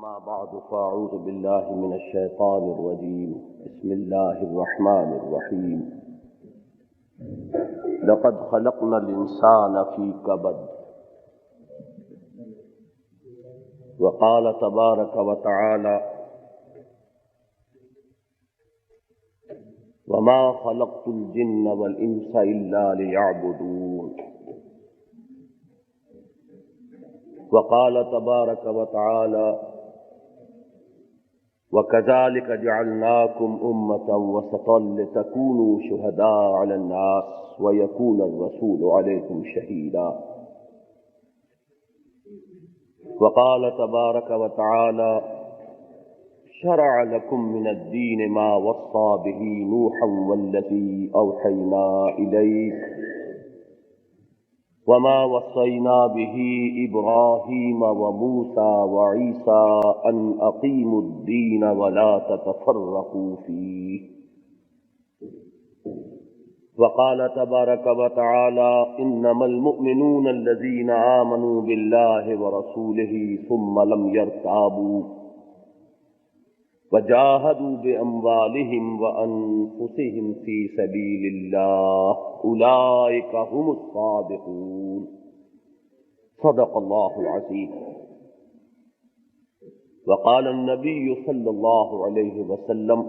أما بعد فأعوذ بالله من الشيطان الرجيم بسم الله الرحمن الرحيم لقد خلقنا الإنسان في كبد وقال تبارك وتعالى وما خلقت الجن والإنس إلا ليعبدون وقال تبارك وتعالى وكذلك جعلناكم أمة وسطا لتكونوا شهداء على الناس ويكون الرسول عليكم شهيدا وقال تبارك وتعالى شرع لكم من الدين ما وصى به نوحا والذي أوحينا إليك وما وصينا به إبراهيم وموسى وعيسى أن أقيموا الدين ولا تتفرقوا فيه وقال تبارك وتعالى إنما المؤمنون الذين آمنوا بالله ورسوله ثم لم يرتابوا وجاهدوا بأموالهم وأنفسهم في سبيل الله أولئك هم الصادقون صدق الله العظيم وقال النبي صلى الله عليه وسلم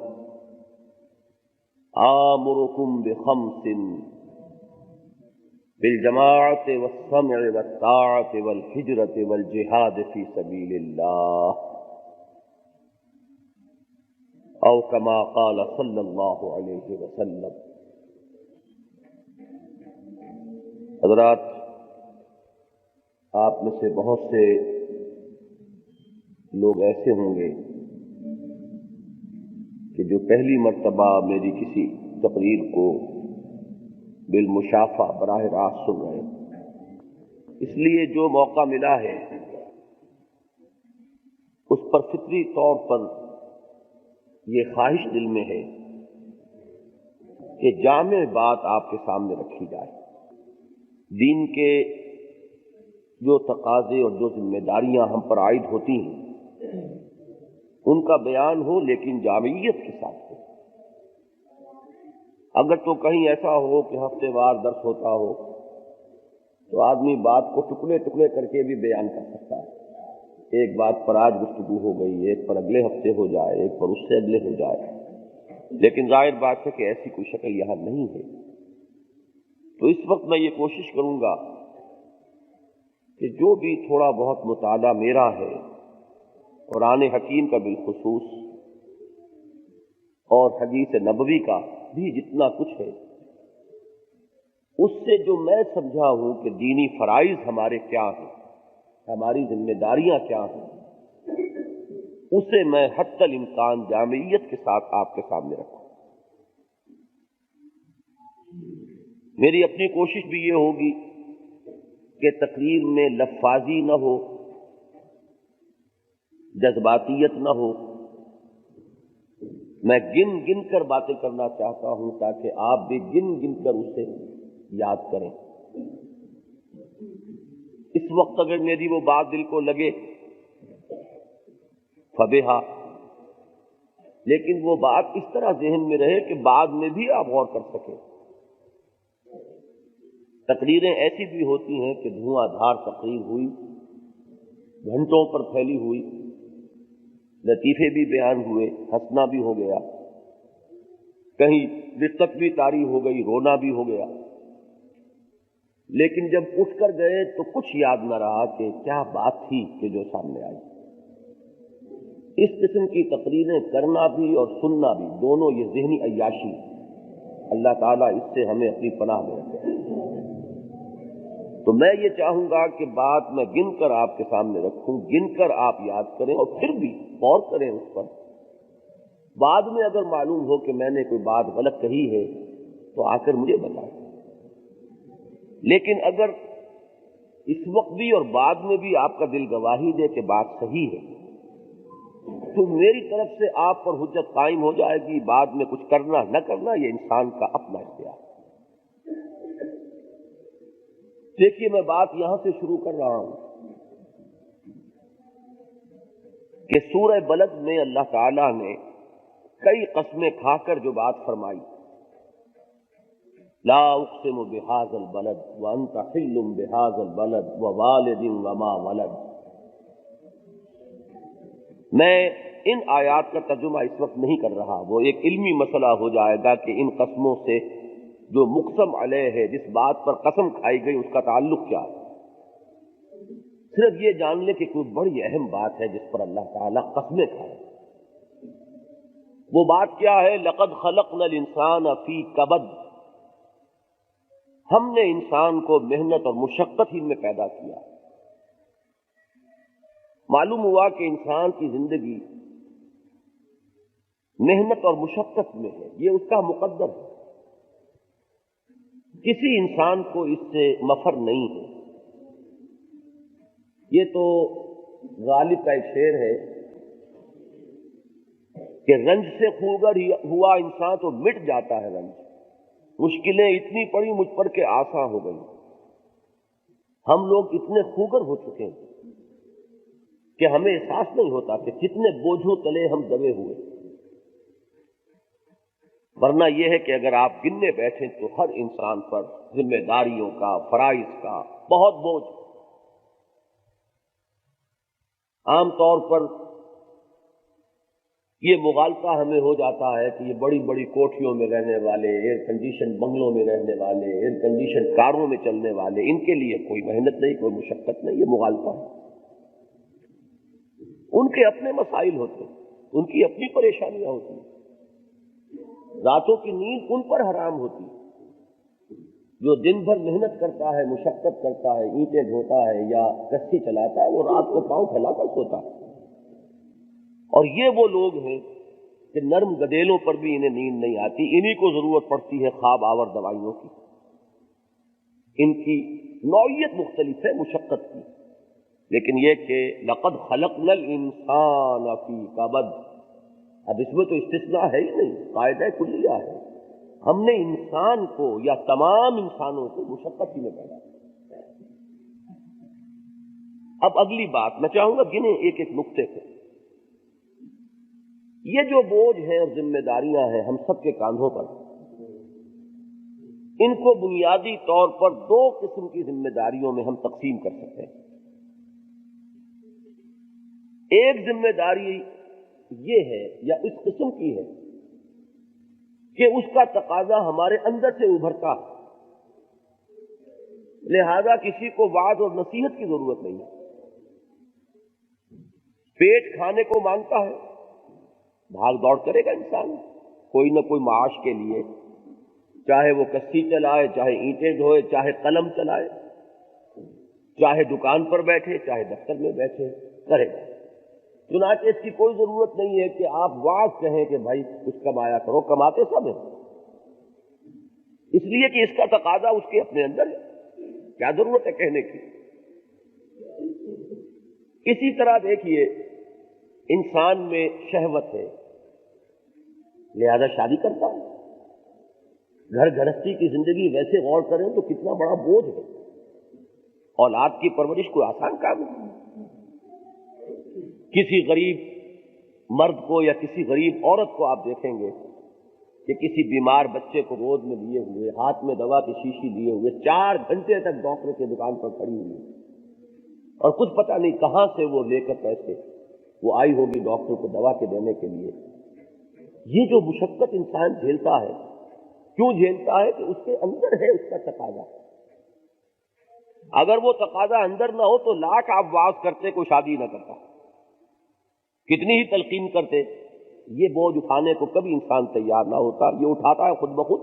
آمركم بخمس بالجماعة والسمع والطاعة والهجرة والجهاد في سبيل الله او کما قال صلی اللہ علیہ وسلم۔ حضرات، آپ میں سے بہت سے لوگ ایسے ہوں گے کہ جو پہلی مرتبہ میری کسی تقریر کو بالمشافہ براہ راست سن رہے ہیں، اس لیے جو موقع ملا ہے اس پر فطری طور پر یہ خواہش دل میں ہے کہ جامع بات آپ کے سامنے رکھی جائے، دین کے جو تقاضے اور جو ذمہ داریاں ہم پر عائد ہوتی ہیں ان کا بیان ہو، لیکن جامعیت کے ساتھ ہو۔ اگر تو کہیں ایسا ہو کہ ہفتے وار درس ہوتا ہو تو آدمی بات کو ٹکڑے ٹکڑے کر کے بھی بیان کر سکتا ہے، ایک بات پر آج گفتگو ہو گئی، ایک پر اگلے ہفتے ہو جائے، ایک پر اس سے اگلے ہو جائے، لیکن ظاہر بات ہے کہ ایسی کوئی شکل یہاں نہیں ہے۔ تو اس وقت میں یہ کوشش کروں گا کہ جو بھی تھوڑا بہت مطالعہ میرا ہے قرآن حکیم کا بالخصوص اور حدیث نبوی کا بھی جتنا کچھ ہے، اس سے جو میں سمجھا ہوں کہ دینی فرائض ہمارے کیا ہیں، ہماری ذمہ داریاں کیا ہیں، اسے میں حتی الامکان جامعیت کے ساتھ آپ کے سامنے رکھوں۔ میری اپنی کوشش بھی یہ ہوگی کہ تقریر میں لفاظی نہ ہو، جذباتیت نہ ہو، میں گن گن کر باتیں کرنا چاہتا ہوں تاکہ آپ بھی گن گن کر اسے یاد کریں۔ اس وقت اگر میری وہ بات دل کو لگے فبہا، لیکن وہ بات اس طرح ذہن میں رہے کہ بعد میں بھی آپ غور کر سکیں۔ تقریریں ایسی بھی ہوتی ہیں کہ دھواں دھار تقریر ہوئی، گھنٹوں پر پھیلی ہوئی، لطیفے بھی بیان ہوئے، ہنسنا بھی ہو گیا، کہیں رقت بھی طاری ہو گئی، رونا بھی ہو گیا، لیکن جب اٹھ کر گئے تو کچھ یاد نہ رہا کہ کیا بات تھی کہ جو سامنے آئی۔ اس قسم کی تقریریں کرنا بھی اور سننا بھی، دونوں یہ ذہنی عیاشی، اللہ تعالیٰ اس سے ہمیں اپنی پناہ میں رکھے۔ تو میں یہ چاہوں گا کہ بات میں گن کر آپ کے سامنے رکھوں، گن کر آپ یاد کریں اور پھر بھی غور کریں اس پر۔ بعد میں اگر معلوم ہو کہ میں نے کوئی بات غلط کہی ہے تو آ کر مجھے بتائیں، لیکن اگر اس وقت بھی اور بعد میں بھی آپ کا دل گواہی دے کہ بات صحیح ہے تو میری طرف سے آپ پر حجت قائم ہو جائے گی۔ بعد میں کچھ کرنا نہ کرنا یہ انسان کا اپنا اختیار ہے۔ دیکھیے میں بات یہاں سے شروع کر رہا ہوں کہ سورہ بلد میں اللہ تعالیٰ نے کئی قسمیں کھا کر جو بات فرمائی، لا اقسم بہذا البلد وانت حل بہذا البلد ووالد وما ولد، میں ان آیات کا ترجمہ اس وقت نہیں کر رہا، وہ ایک علمی مسئلہ ہو جائے گا کہ ان قسموں سے جو مقسم علیہ ہے، جس بات پر قسم کھائی گئی، اس کا تعلق کیا ہے۔ صرف یہ جان لے کہ کوئی بڑی اہم بات ہے جس پر اللہ تعالیٰ قسمیں کھائے۔ وہ بات کیا ہے؟ لقد خلقنا الانسان فی کبد، ہم نے انسان کو محنت اور مشقت ہی میں پیدا کیا۔ معلوم ہوا کہ انسان کی زندگی محنت اور مشقت میں ہے، یہ اس کا مقدر ہے، کسی انسان کو اس سے مفر نہیں ہے۔ یہ تو غالب کا ایک شعر ہے کہ رنج سے خوگر ہوا انسان تو مٹ جاتا ہے رنج، مشکلیں اتنی پڑی مجھ پر کہ آسان ہو گئی۔ ہم لوگ اتنے خوگر ہو چکے ہیں کہ ہمیں احساس نہیں ہوتا کہ کتنے بوجھوں تلے ہم دبے ہوئے۔ ورنہ یہ ہے کہ اگر آپ گننے بیٹھیں تو ہر انسان پر ذمہ داریوں کا، فرائض کا بہت بوجھ۔ عام طور پر یہ مغالطہ ہمیں ہو جاتا ہے کہ یہ بڑی بڑی کوٹھیوں میں رہنے والے، ایئر کنڈیشن بنگلوں میں رہنے والے، ایئر کنڈیشن کاروں میں چلنے والے، ان کے لیے کوئی محنت نہیں، کوئی مشقت نہیں، یہ مغالطہ ہے۔ ان کے اپنے مسائل ہوتے ہیں، ان کی اپنی پریشانیاں ہوتی ہیں، راتوں کی نیند ان پر حرام ہوتی ہے۔ جو دن بھر محنت کرتا ہے، مشقت کرتا ہے، اینٹیں ڈھوتا ہے یا کشتی چلاتا ہے، وہ رات کو پاؤں پھیلا کر سوتا ہے۔ اور یہ وہ لوگ ہیں کہ نرم گدیلوں پر بھی انہیں نیند نہیں آتی، انہی کو ضرورت پڑتی ہے خواب آور دوائیوں کی۔ ان کی نوعیت مختلف ہے مشقت کی، لیکن یہ کہ لقد خلقنا الانسان فی کبد، اب اس میں تو استثناء ہے ہی نہیں، قاعدہ کلیہ ہے، ہم نے انسان کو یا تمام انسانوں کو مشقت ہی میں پیدا کیا۔ اب اگلی بات میں چاہوں گا گنے ایک ایک نقطے کو۔ یہ جو بوجھ ہے اور ذمہ داریاں ہیں ہم سب کے کاندھوں پر، ان کو بنیادی طور پر دو قسم کی ذمہ داریوں میں ہم تقسیم کر سکتے ہیں۔ ایک ذمہ داری یہ ہے یا اس قسم کی ہے کہ اس کا تقاضا ہمارے اندر سے ابھرتا ہے، لہذا کسی کو وعظ اور نصیحت کی ضرورت نہیں ہے۔ پیٹ کھانے کو مانگتا ہے، بھاگ دوڑ کرے گا انسان کوئی نہ کوئی معاش کے لیے، چاہے وہ کشتی چلائے، چاہے اینٹیں ڈھوئے، چاہے قلم چلائے، چاہے دکان پر بیٹھے، چاہے دفتر میں بیٹھے، کرے گا۔ چنانچہ اس کی کوئی ضرورت نہیں ہے کہ آپ واعظ کہیں کہ بھائی کچھ کمایا کرو، کماتے سب ہیں، اس لیے کہ اس کا تقاضا اس کے اپنے اندر ہے، کیا ضرورت ہے کہنے کی۔ اسی طرح دیکھیے انسان میں شہوت ہے، لہذا شادی کرتا ہے۔ گھر گھرستی کی زندگی ویسے غور کریں تو کتنا بڑا بوجھ ہے، اولاد کی پرورش کوئی آسان کام نہیں۔ کسی غریب مرد کو یا کسی غریب عورت کو آپ دیکھیں گے کہ کسی بیمار بچے کو گود میں لیے ہوئے، ہاتھ میں دوا کی شیشی لیے ہوئے 4 گھنٹے تک ڈاکٹر کی دکان پر کھڑی ہوئی، اور کچھ پتہ نہیں کہاں سے وہ لے کر پیسے وہ آئی ہوگی ڈاکٹر کو دوا کے دینے کے لیے۔ یہ جو مشقت انسان جھیلتا ہے، کیوں جھیلتا ہے؟ کہ اس کے اندر ہے اس کا تقاضا۔ اگر وہ تقاضا اندر نہ ہو تو لاکھ آپ واعظ کرتے کوئی شادی نہ کرتا، کتنی ہی تلقین کرتے، یہ بوجھ اٹھانے کو کبھی انسان تیار نہ ہوتا۔ یہ اٹھاتا ہے خود بخود،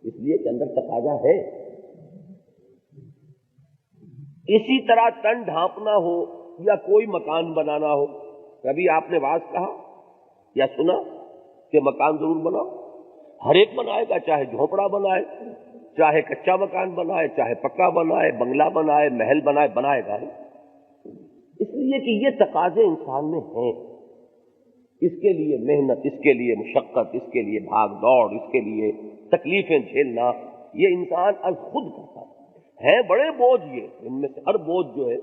اس لیے کہ اندر تقاضا ہے۔ اسی طرح تن ڈھانپنا ہو یا کوئی مکان بنانا ہو، کبھی آپ نے واعظ کہا یا سنا کہ مکان ضرور بناؤ؟ ہر ایک بنائے گا، چاہے جھونپڑا بنائے، چاہے کچا مکان بنائے، چاہے پکا بنائے، بنگلہ بنائے، محل بنائے، بنائے گا ہی، اس لیے کہ یہ تقاضے انسان میں ہیں۔ اس کے لیے محنت، اس کے لیے مشقت، اس کے لیے بھاگ دوڑ، اس کے لیے تکلیفیں جھیلنا، یہ انسان از خود کرتا ہے۔ بڑے بوجھ، یہ ان میں سے ہر بوجھ جو ہے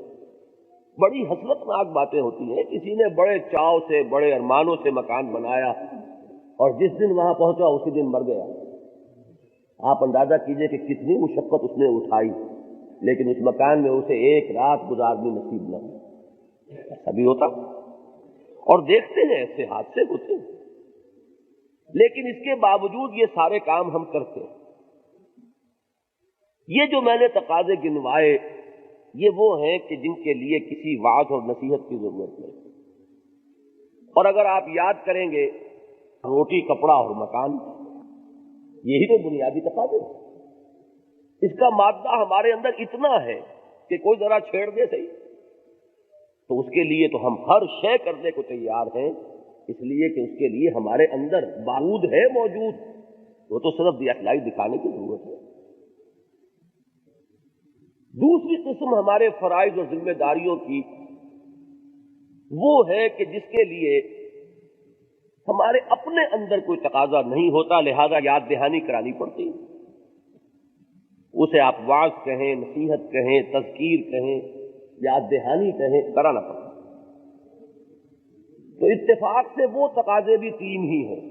بڑی حسرتناک باتیں ہوتی ہیں. کسی نے بڑے چاؤ سے بڑے ارمانوں سے مکان بنایا اور جس دن وہاں پہنچا اسی دن مر گیا. آپ اندازہ کیجئے کہ کتنی مشقت اس نے اٹھائی، لیکن اس مکان میں اسے ایک رات گزارنی نصیب نہ ہوئی. ایسا بھی ہوتا اور دیکھتے ہیں ایسے حادثے ہوتے ہیں. لیکن اس کے باوجود یہ سارے کام ہم کرتے ہیں. یہ جو میں نے تقاضے گنوائے یہ وہ ہیں کہ جن کے لیے کسی وعظ اور نصیحت کی ضرورت نہیں. اور اگر آپ یاد کریں گے روٹی کپڑا اور مکان، یہی تو بنیادی تقاضے ہیں. اس کا مادہ ہمارے اندر اتنا ہے کہ کوئی ذرا چھیڑ دے صحیح تو اس کے لیے تو ہم ہر شے کرنے کو تیار ہیں، اس لیے کہ اس کے لیے ہمارے اندر بارود ہے موجود، وہ تو صرف دیکھلائی دکھانے کی ضرورت ہے. دوسری قسم ہمارے فرائض اور ذمہ داریوں کی وہ ہے کہ جس کے لیے ہمارے اپنے اندر کوئی تقاضا نہیں ہوتا، لہذا یاد دہانی کرانی پڑتی. اسے آپ واعظ کہیں، نصیحت کہیں، تذکیر کہیں، یاد دہانی کہیں، کرانا پڑتا. تو اتفاق سے وہ تقاضے بھی تین ہی ہیں.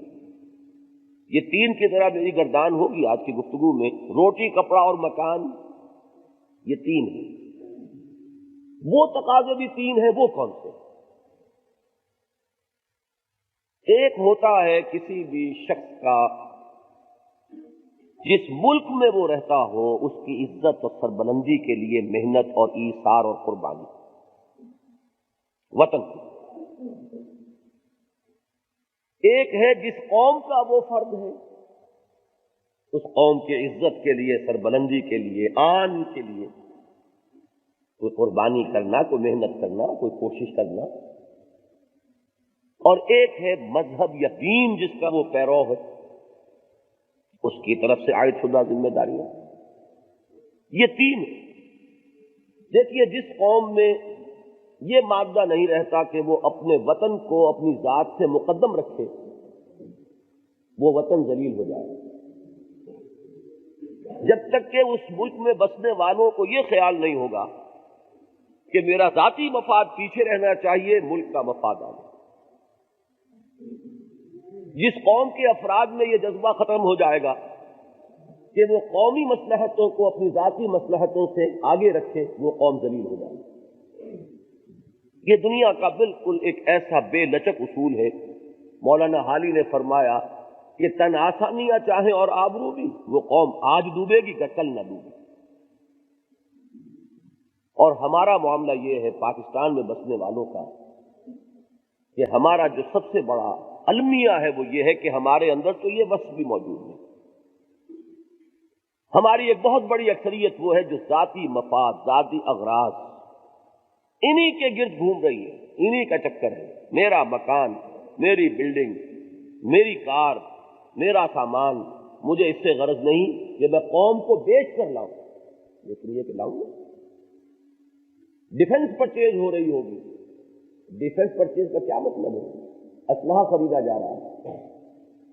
یہ تین کی طرح میری گردان ہوگی آج کی گفتگو میں. روٹی کپڑا اور مکان، یہ تین ہیں. وہ تقاضے بھی تین ہیں. وہ کون سے؟ ایک ہوتا ہے کسی بھی شخص کا جس ملک میں وہ رہتا ہو اس کی عزت اور سربلندی کے لیے محنت اور ایثار اور قربانی. وطن. ایک ہے جس قوم کا وہ فرد ہے، اس قوم کے عزت کے لیے، سربلندی کے لیے، آن کے لیے کوئی قربانی کرنا، کوئی محنت کرنا، کوئی کوشش کرنا. اور ایک ہے مذہب یا دین جس کا وہ پیرو ہے، اس کی طرف سے عائد شدہ ذمہ داریاں. یہ تین. دیکھیے جس قوم میں یہ مادہ نہیں رہتا کہ وہ اپنے وطن کو اپنی ذات سے مقدم رکھے، وہ وطن ذلیل ہو جائے. جب تک کہ اس ملک میں بسنے والوں کو یہ خیال نہیں ہوگا کہ میرا ذاتی مفاد پیچھے رہنا چاہیے، ملک کا مفاد آگے. جس قوم کے افراد میں یہ جذبہ ختم ہو جائے گا کہ وہ قومی مصلحتوں کو اپنی ذاتی مصلحتوں سے آگے رکھے، وہ قوم ذلیل ہو جائے گی. یہ دنیا کا بالکل ایک ایسا بے لچک اصول ہے. مولانا حالی نے فرمایا کہ تن آسانیاں چاہیں اور آبرو بھی، وہ قوم آج ڈوبے گی کہ کل نہ ڈوبے. اور ہمارا معاملہ یہ ہے پاکستان میں بسنے والوں کا کہ ہمارا جو سب سے بڑا المیہ ہے وہ یہ ہے کہ ہمارے اندر تو یہ وصف بھی موجود ہے. ہماری ایک بہت بڑی اکثریت وہ ہے جو ذاتی مفاد، ذاتی اغراض انہی کے گرد گھوم رہی ہے، انہی کا چکر ہے. میرا مکان، میری بلڈنگ، میری کار، میرا سامان، مجھے اس سے غرض نہیں کہ میں قوم کو بیچ کر لاؤں، لیکن یہ کہ لاؤں. ڈیفنس پرچیز ہو رہی ہوگی. ڈیفنس پرچیز کا کیا مطلب ہے؟ اسلحہ خریدا جا رہا ہے،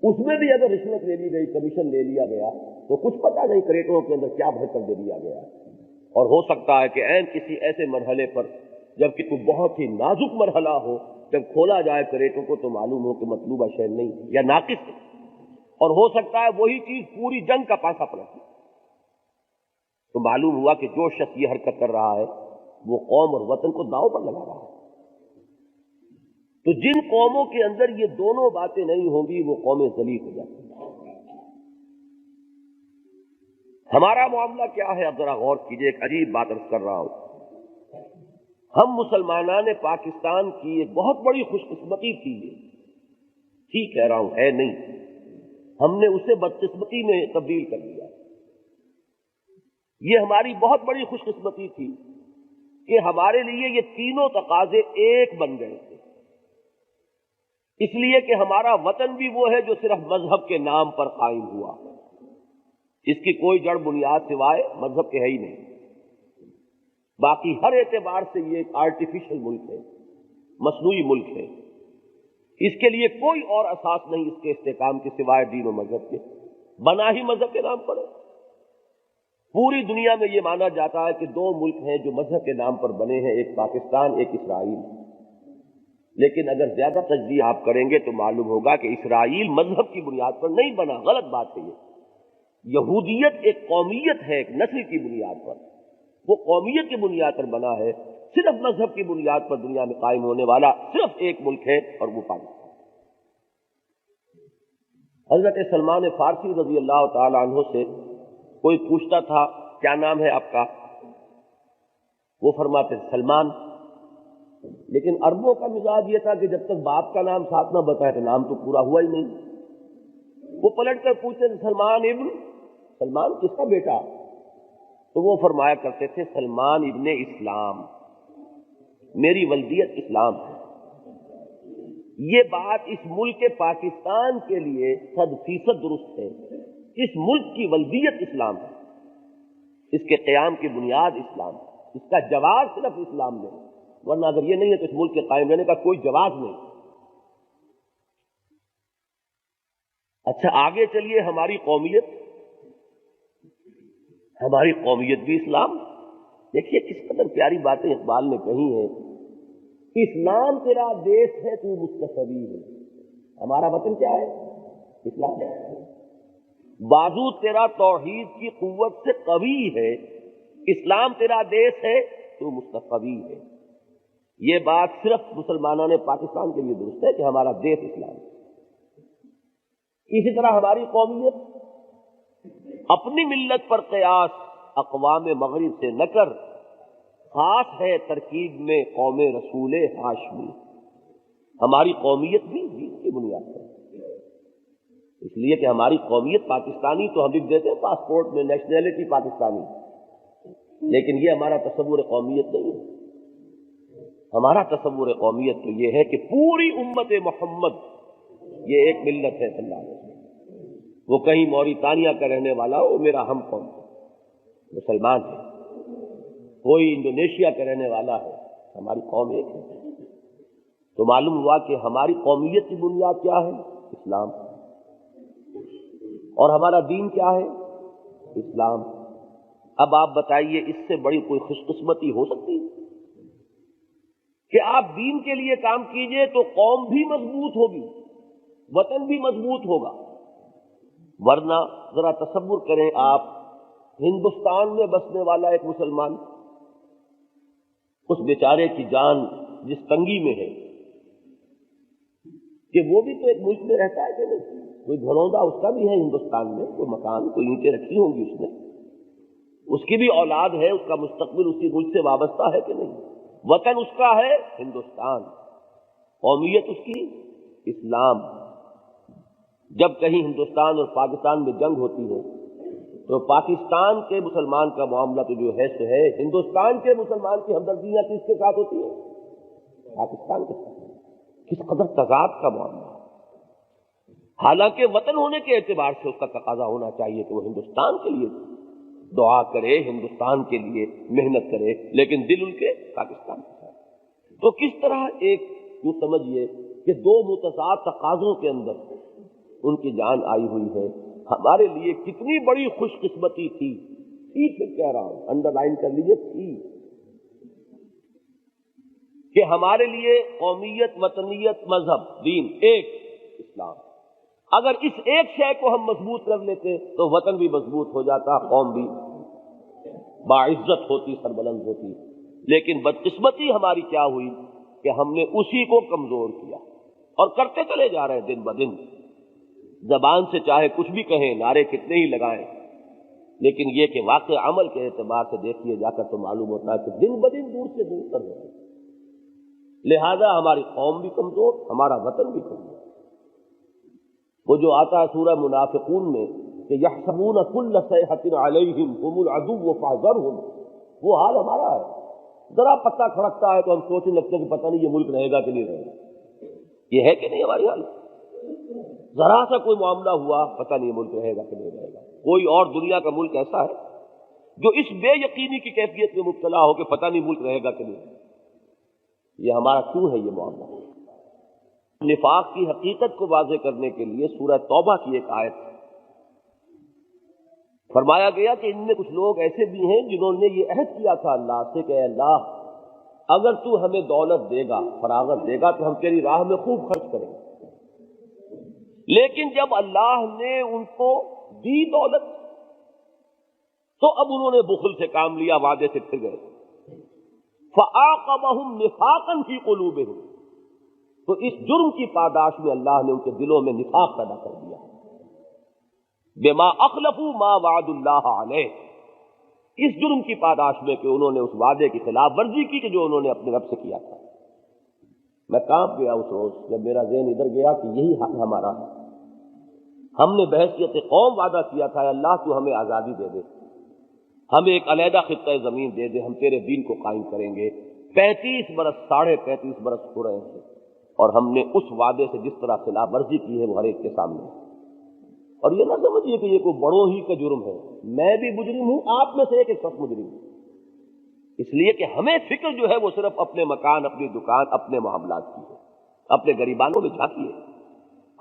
اس میں بھی اگر رشوت لے لی گئی، کمیشن لے لیا گیا تو کچھ پتہ نہیں کریٹوں کے اندر کیا بھر کر دے دیا گیا. اور ہو سکتا ہے کہ عین کسی ایسے مرحلے پر جبکہ کوئی بہت ہی نازک مرحلہ ہو، جب کھولا جائے کریٹوں کو تو معلوم ہو کہ مطلوبہ شے نہیں یا ناقص ہے. اور ہو سکتا ہے وہی چیز پوری جنگ کا پاسا پلٹ، تو معلوم ہوا کہ جو شخص یہ حرکت کر رہا ہے وہ قوم اور وطن کو داؤ پر لگا رہا ہے. تو جن قوموں کے اندر یہ دونوں باتیں نہیں ہوں گی وہ قومیں ذلیل ہو جاتی ہیں. ہمارا معاملہ کیا ہے؟ اب ذرا غور کیجئے. ایک عجیب بات عرض کر رہا ہوں. ہم مسلمانان پاکستان کی ایک بہت بڑی خوش قسمتی تھی، ٹھیک کہہ رہا ہوں، ہے نہیں، ہم نے اسے بدقسمتی میں تبدیل کر دیا. یہ ہماری بہت بڑی خوش قسمتی تھی کہ ہمارے لیے یہ تینوں تقاضے ایک بن گئے تھے. اس لیے کہ ہمارا وطن بھی وہ ہے جو صرف مذہب کے نام پر قائم ہوا، اس کی کوئی جڑ بنیاد سوائے مذہب کے ہے ہی نہیں. باقی ہر اعتبار سے یہ ایک آرٹیفیشل ملک ہے، مصنوعی ملک ہے. اس کے لیے کوئی اور اساس نہیں اس کے استحکام کے سوائے دین و مذہب کے، بنا ہی مذہب کے نام پر ہے. پوری دنیا میں یہ مانا جاتا ہے کہ دو ملک ہیں جو مذہب کے نام پر بنے ہیں، ایک پاکستان، ایک اسرائیل. لیکن اگر زیادہ تجزیہ آپ کریں گے تو معلوم ہوگا کہ اسرائیل مذہب کی بنیاد پر نہیں بنا. غلط بات ہے یہ. یہودیت ایک قومیت ہے، ایک نسل کی بنیاد پر، وہ قومیت کی بنیاد پر بنا ہے. صرف مذہب کی بنیاد پر دنیا میں قائم ہونے والا صرف ایک ملک ہے اور وہ پاکستان. حضرت سلمان فارسی رضی اللہ تعالی عنہ سے کوئی پوچھتا تھا کیا نام ہے آپ کا؟ وہ فرماتے سلمان. لیکن عربوں کا مزاج یہ تھا کہ جب تک باپ کا نام ساتھ نہ بتائے تو نام تو پورا ہوا ہی نہیں. وہ پلٹ کر پوچھتے تھے سلمان ابن، سلمان کس کا بیٹا؟ تو وہ فرمایا کرتے تھے سلمان ابن اسلام، میری ولدیت اسلام ہے. یہ بات اس ملک پاکستان کے لیے 100% درست ہے. اس ملک کی ولدیت اسلام ہے، اس کے قیام کی بنیاد اسلام ہے، اس کا جواز صرف اسلام میں، ورنہ اگر یہ نہیں ہے تو اس ملک کے قائم رہنے کا کوئی جواز نہیں. اچھا آگے چلیے. ہماری قومیت بھی اسلام. دیکھیے کس قدر پیاری باتیں اقبال نے کہی ہیں. اسلام تیرا دیش ہے تو مستفی ہے. ہمارا وطن کیا ہے؟ اسلام. بازو تیرا توحید کی قوت سے قوی ہے. اسلام تیرا دیش ہے تو مستفی ہے. یہ بات صرف مسلمانوں نے پاکستان کے لیے درست ہے کہ ہمارا دیش اسلام ہے. اسی طرح ہماری قومیت اپنی ملت پر قیاس اقوام مغرب سے نہ کر، خاص ہے ترکیب میں قوم رسول ہاشمی. ہماری قومیت بھی دین کی بنیاد پر، اس لیے کہ ہماری قومیت پاکستانی تو ہم لکھ دیتے ہیں پاسپورٹ میں نیشنلٹی پاکستانی، لیکن یہ ہمارا تصور قومیت نہیں ہے. ہمارا تصور قومیت تو یہ ہے کہ پوری امت محمد یہ ایک ملت ہے صلی اللہ علیہ وسلم. وہ کہیں موریتانیہ کا رہنے والا ہو، میرا ہم قوم مسلمان ہے. کوئی انڈونیشیا کا رہنے والا ہے، ہماری قوم ایک ہے. تو معلوم ہوا کہ ہماری قومیت کی بنیاد کیا ہے؟ اسلام. اور ہمارا دین کیا ہے؟ اسلام. اب آپ بتائیے اس سے بڑی کوئی خوش قسمتی ہو سکتی ہے کہ آپ دین کے لیے کام کیجئے تو قوم بھی مضبوط ہوگی، وطن بھی مضبوط ہوگا. ورنہ ذرا تصور کریں آپ، ہندوستان میں بسنے والا ایک مسلمان، اس بیچارے کی جان جس تنگی میں ہے کہ وہ بھی تو ایک ملک میں رہتا ہے کہ نہیں. کوئی گھروندا اس کا بھی ہے ہندوستان میں، کوئی مکان، کوئی اینٹیں رکھی ہوں گی اس نے، اس کی بھی اولاد ہے، اس کا مستقبل اسی ملک سے وابستہ ہے کہ نہیں. وطن اس کا ہے ہندوستان، قومیت اس کی اسلام. جب کہیں ہندوستان اور پاکستان میں جنگ ہوتی ہے تو پاکستان کے مسلمان کا معاملہ تو جو ہے سو ہے، ہندوستان کے مسلمان کی ہمدردیاں کس کے ساتھ ہوتی ہیں؟ پاکستان کے ساتھ. کس قدر تضاد کا معاملہ. حالانکہ وطن ہونے کے اعتبار سے اس کا تقاضا ہونا چاہیے کہ وہ ہندوستان کے لیے دعا کرے، ہندوستان کے لیے محنت کرے، لیکن دل ان کے پاکستان کے ساتھ. تو کس طرح ایک یوں سمجھیے کہ دو متضاد تقاضوں کے اندر ان کی جان آئی ہوئی ہے. ہمارے لیے کتنی بڑی خوش قسمتی تھی، پھر کہہ رہا ہوں، انڈر لائن کر لیجیے، تھی کہ ہمارے لیے قومیت، وطنیت، مذہب، دین ایک اسلام. اگر اس ایک شے کو ہم مضبوط کر لیتے تو وطن بھی مضبوط ہو جاتا، قوم بھی باعزت ہوتی، سربلند ہوتی. لیکن بدقسمتی ہماری کیا ہوئی کہ ہم نے اسی کو کمزور کیا اور کرتے چلے جا رہے ہیں دن بدن. زبان سے چاہے کچھ بھی کہیں، نعرے کتنے ہی لگائیں، لیکن یہ کہ واقع عمل کے اعتبار سے دیکھیے جا کر تو معلوم ہوتا ہے کہ دن بدن دور سے دور تر ہے. لہذا ہماری قوم بھی کمزور، ہمارا وطن بھی کمزور. وہ جو آتا ہے سورہ منافقون میں کہ یحسبون کل صیحۃ علیہم ہم العدو فاحذرہم، وہ حال ہمارا ہے. ذرا پتہ کھڑکتا ہے تو ہم سوچنے لگتے ہیں کہ پتہ نہیں یہ ملک رہے گا کہ نہیں رہے گا. یہ ہے کہ نہیں ہماری حالت؟ ذرا سا کوئی معاملہ ہوا پتہ نہیں ملک رہے گا کہ نہیں رہے گا. کوئی اور دنیا کا ملک ایسا ہے جو اس بے یقینی کی کیفیت میں مبتلا ہو کہ پتہ نہیں ملک رہے گا کہ نہیں رہے گا. یہ ہمارا کیوں ہے یہ معاملہ؟ نفاق کی حقیقت کو واضح کرنے کے لیے سورہ توبہ کی ایک آیت فرمایا گیا کہ ان میں کچھ لوگ ایسے بھی ہیں جنہوں نے یہ عہد کیا تھا اللہ سے کہ اے اللہ اگر تو ہمیں دولت دے گا، فراغت دے گا تو ہم تیری راہ میں خوب خرچ کریں گے، لیکن جب اللہ نے ان کو دی دولت تو اب انہوں نے بخل سے کام لیا، وعدے سے پھر گئے۔ فَأَعْقَبَهُمْ نِفَاقًا فِي قُلُوبِهِمْ، تو اس جرم کی پاداش میں اللہ نے ان کے دلوں میں نفاق پیدا کر دیا، بِمَا أَخْلَفُوا مَا وَعَدُوا اللَّهَ عَلَيْهِ، اس جرم کی پاداش میں کہ انہوں نے اس وعدے کی خلاف ورزی کی کہ جو انہوں نے اپنے رب سے کیا تھا۔ میں کانپ گیا اس روز جب میرا ذہن ادھر گیا کہ یہی حق ہمارا ہے۔ ہم نے بحیثیت قوم وعدہ کیا تھا اللہ تو ہمیں آزادی دے دے، ہمیں ایک علیحدہ خطہ زمین دے دے، ہم تیرے دین کو قائم کریں گے۔ 35 برس 35.5 برس ہو رہے ہیں اور ہم نے اس وعدے سے جس طرح خلاف ورزی کی ہے وہ ہر ایک کے سامنے ہے۔ اور یہ نہ سمجھیے کہ یہ کوئی بڑوں ہی کا جرم ہے، میں بھی مجرم ہوں، آپ میں سے ایک شخص مجرم ہوں، اس لیے کہ ہمیں فکر جو ہے وہ صرف اپنے مکان، اپنی دکان، اپنے معاملات کی ہے، اپنے غریبانوں میں جھانکی ہے۔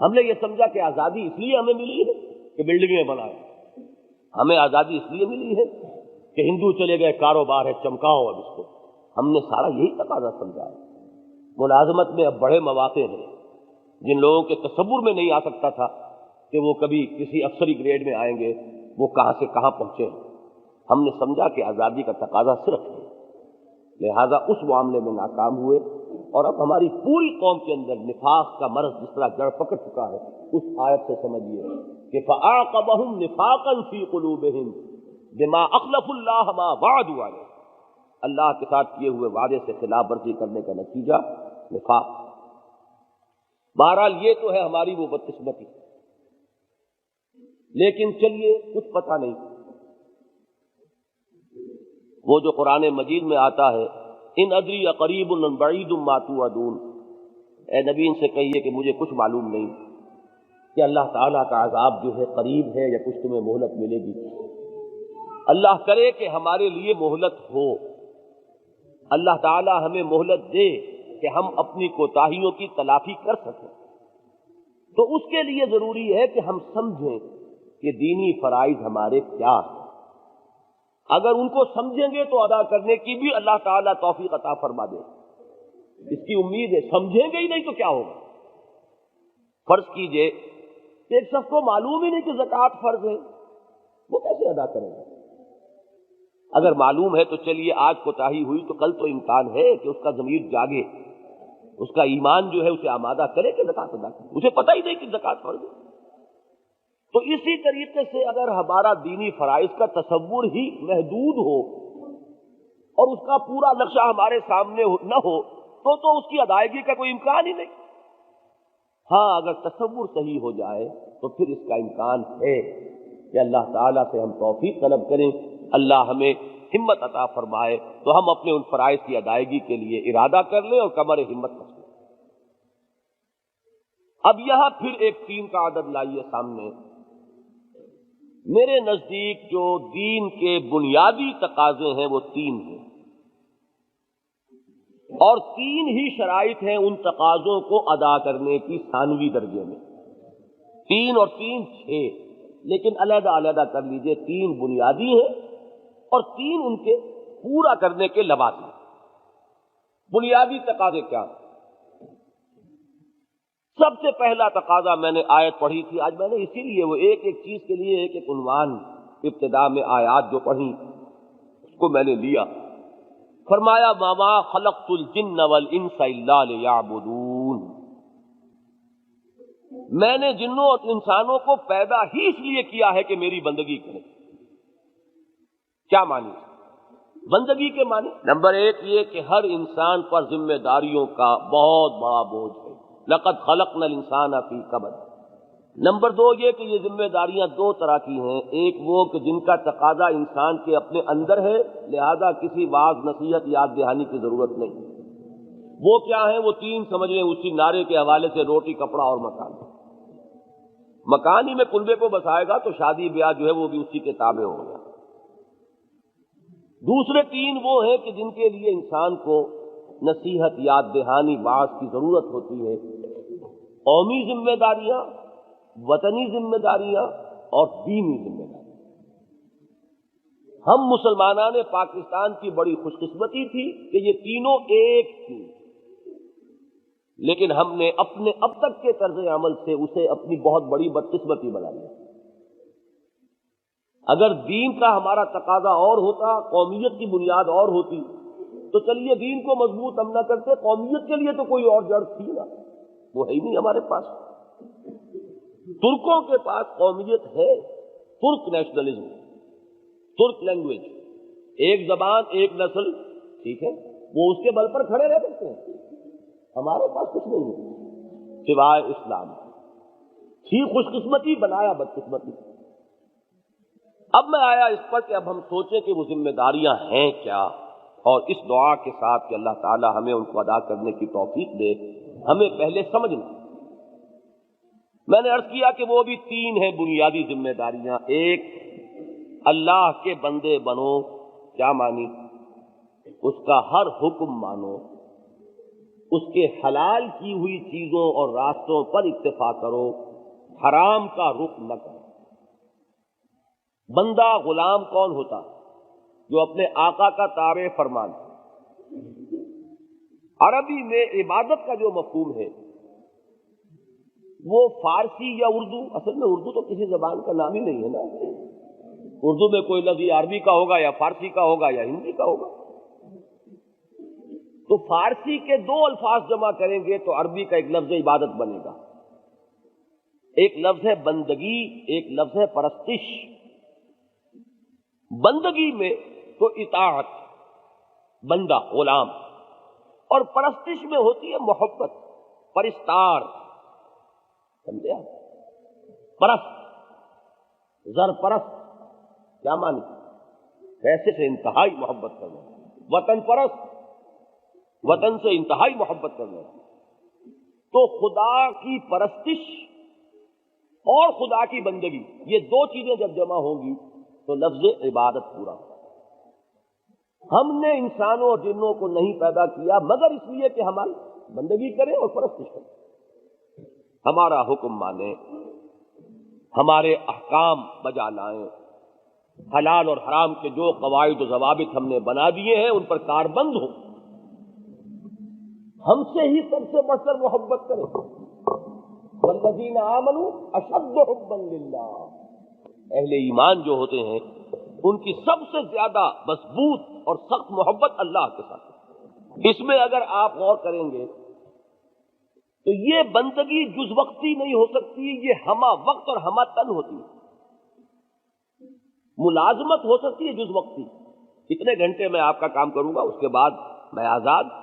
ہم نے یہ سمجھا کہ آزادی اس لیے ہمیں ملی ہے کہ بلڈنگیں بنائیں، ہمیں آزادی اس لیے ملی ہے کہ ہندو چلے گئے کاروبار ہے چمکاؤ اب اس کو، ہم نے سارا یہی تقاضا سمجھا ہے۔ ملازمت میں اب بڑے مواقع ہیں، جن لوگوں کے تصور میں نہیں آ سکتا تھا کہ وہ کبھی کسی افسری گریڈ میں آئیں گے، وہ کہاں سے کہاں پہنچے ہیں۔ ہم نے سمجھا کہ آزادی کا تقاضا صرف ہے، لہذا اس معاملے میں ناکام ہوئے، اور اب ہماری پوری قوم کے اندر نفاق کا مرض جس طرح جڑ پکڑ چکا ہے، اس آیت سے سمجھیے کہ فَأَعْقَبَهُمْ نِفَاقًا فِي قُلُوبِهِمْ بِمَا أَخْلَفُوا اللَّهَ مَا وَعَدُوا عَلَيْهِ، اللہ کے ساتھ کیے ہوئے وعدے سے خلاف ورزی کرنے کا نتیجہ نفاق۔ بہرحال یہ تو ہے ہماری وہ بدقسمتی، لیکن چلیے کچھ پتہ نہیں، وہ جو قرآن مجید میں آتا ہے ان ادری اقریب ام بعید ما توعدون، اے نبی ان سے کہیے کہ مجھے کچھ معلوم نہیں کہ اللہ تعالیٰ کا عذاب جو ہے قریب ہے یا کچھ تمہیں مہلت ملے گی۔ اللہ کرے کہ ہمارے لیے مہلت ہو، اللہ تعالیٰ ہمیں مہلت دے کہ ہم اپنی کوتاہیوں کی تلافی کر سکیں، تو اس کے لیے ضروری ہے کہ ہم سمجھیں کہ دینی فرائض ہمارے کیا ہیں۔ اگر ان کو سمجھیں گے تو ادا کرنے کی بھی اللہ تعالیٰ توفیق عطا فرما دے، اس کی امید ہے۔ سمجھیں گے ہی نہیں تو کیا ہوگا؟ فرض کیجئے کہ ایک شخص کو معلوم ہی نہیں کہ زکوٰۃ فرض ہے، وہ کیسے ادا کرے گا؟ اگر معلوم ہے تو چلیے آج کوتاہی ہوئی تو کل تو امکان ہے کہ اس کا ضمیر جاگے، اس کا ایمان جو ہے اسے آمادہ کرے کہ زکوٰۃ ادا کرے، اسے پتہ ہی نہیں کہ زکوٰۃ فرض ہے۔ تو اسی طریقے سے اگر ہمارا دینی فرائض کا تصور ہی محدود ہو اور اس کا پورا نقشہ ہمارے سامنے نہ ہو تو اس کی ادائیگی کا کوئی امکان ہی نہیں۔ ہاں اگر تصور صحیح ہو جائے تو پھر اس کا امکان ہے کہ اللہ تعالیٰ سے ہم توفیق طلب کریں، اللہ ہمیں ہمت عطا فرمائے تو ہم اپنے ان فرائض کی ادائیگی کے لیے ارادہ کر لیں اور کمر ہمت کر لیں۔ اب یہاں پھر ایک 3 کا عدد لائیے سامنے۔ میرے نزدیک جو دین کے بنیادی تقاضے ہیں وہ 3 ہیں، اور 3 ہی شرائط ہیں ان تقاضوں کو ادا کرنے کی ثانوی درجے میں۔ 3 اور 3 6، لیکن علیحدہ علیحدہ کر لیجئے، 3 بنیادی ہیں اور 3 ان کے پورا کرنے کے لوازم۔ بنیادی تقاضے کیا ہیں؟ سب سے پہلا تقاضا میں نے آیت پڑھی تھی، آج میں نے اسی لیے وہ ایک ایک چیز کے لیے ایک ایک عنوان ابتدا میں آیات جو پڑھی اس کو میں نے لیا۔ فرمایا وَمَا خَلَقْتُ الْجِنَّ وَالْإِنسَ إِلَّا لِيَعْبُدُونِ، میں نے جنوں اور انسانوں کو پیدا ہی اس لیے کیا ہے کہ میری بندگی کریں۔ کیا معنی؟ بندگی کے معنی نمبر 1 یہ کہ ہر انسان پر ذمہ داریوں کا بہت بڑا بوجھ ہے، لَقَدْ خَلَقْنَا الْإِنسَانَ فِي كَبَدٍ۔ نمبر 2 یہ کہ یہ ذمہ داریاں 2 طرح کی ہیں، ایک وہ کہ جن کا تقاضا انسان کے اپنے اندر ہے، لہذا کسی واعظ نصیحت یاد دہانی کی ضرورت نہیں۔ وہ کیا ہیں؟ وہ 3 سمجھ لیں اسی نعرے کے حوالے سے، روٹی، کپڑا اور مکان۔ مکان ہی میں کلبے کو بسائے گا تو شادی بیاہ جو ہے وہ بھی اسی کے تابع ہوگا۔ دوسرے 3 وہ ہیں کہ جن کے لیے انسان کو نصیحت یاد دہانی واعظ کی ضرورت ہوتی ہے، قومی ذمہ داریاں، وطنی ذمہ داریاں اور دینی ذمہ داریاں۔ ہم مسلمانان پاکستان کی بڑی خوش قسمتی تھی کہ یہ تینوں ایک تھی، لیکن ہم نے اپنے اب تک کے طرز عمل سے اسے اپنی بہت بڑی بدقسمتی بنا لیا۔ اگر دین کا ہمارا تقاضا اور ہوتا، قومیت کی بنیاد اور ہوتی، تو چلیے دین کو مضبوط ہم نہ کرتے، قومیت کے لیے تو کوئی اور جڑ تھی نا، وہ ہے ہی نہیں ہمارے پاس۔ ترکوں کے پاس قومیت ہے، ترک نیشنلزم، ترک لینگویج، ایک زبان ایک نسل، ٹھیک ہے، وہ اس کے بل پر کھڑے رہ سکتے ہیں۔ ہمارے پاس کچھ نہیں ہے سوائے اسلام۔ تھی خوش قسمتی، بنایا بدقسمتی۔ اب میں آیا اس پر کہ اب ہم سوچیں کہ وہ ذمہ داریاں ہیں کیا، اور اس دعا کے ساتھ کہ اللہ تعالی ہمیں ان کو ادا کرنے کی توفیق دے، ہمیں پہلے سمجھنا۔ میں نے عرض کیا کہ وہ بھی تین ہیں بنیادی ذمہ داریاں۔ ایک، اللہ کے بندے بنو، کیا مانی؟ اس کا ہر حکم مانو، اس کے حلال کی ہوئی چیزوں اور راستوں پر اکتفا کرو، حرام کا رخ نہ کرو۔ بندہ غلام کون ہوتا؟ جو اپنے آقا کا تابع فرمان۔ عربی میں عبادت کا جو مفہوم ہے وہ فارسی یا اردو، اصل میں اردو تو کسی زبان کا نام ہی نہیں ہے نا، اردو میں کوئی لفظ عربی کا ہوگا یا فارسی کا ہوگا یا ہندی کا ہوگا۔ تو فارسی کے دو الفاظ جمع کریں گے تو عربی کا ایک لفظ عبادت بنے گا۔ ایک لفظ ہے بندگی، ایک لفظ ہے پرستش۔ بندگی میں تو اطاعت، بندہ غلام، اور پرستش میں ہوتی ہے محبت، پرستار، سمجھے آپ؟ پرست، زر پرست، کیا مانی؟ پیسے سے انتہائی محبت کرنا۔ وطن پرست، وطن سے انتہائی محبت کرنا۔ تو خدا کی پرستش اور خدا کی بندگی، یہ دو چیزیں جب جمع ہوں گی تو لفظ عبادت پورا ہوگا۔ ہم نے انسانوں اور جنوں کو نہیں پیدا کیا مگر اس لیے کہ ہماری بندگی کریں اور پرستش کریں، ہمارا حکم مانیں، ہمارے احکام بجا لائیں، حلال اور حرام کے جو قواعد و ضوابط ہم نے بنا دیے ہیں ان پر کاربند ہوں، ہم سے ہی سب سے بڑھ کر محبت کریں۔ والذین آمنوا اشد حبا للہ، اہل ایمان جو ہوتے ہیں ان کی سب سے زیادہ مضبوط اور سخت محبت اللہ کے ساتھ ہے۔ اس میں اگر آپ غور کریں گے تو یہ بندگی جز وقتی نہیں ہو سکتی، یہ ہمہ وقت اور ہمہ تن ہوتی ہے۔ ملازمت ہو سکتی ہے جز وقتی، اتنے گھنٹے میں آپ کا کام کروں گا اس کے بعد میں آزاد،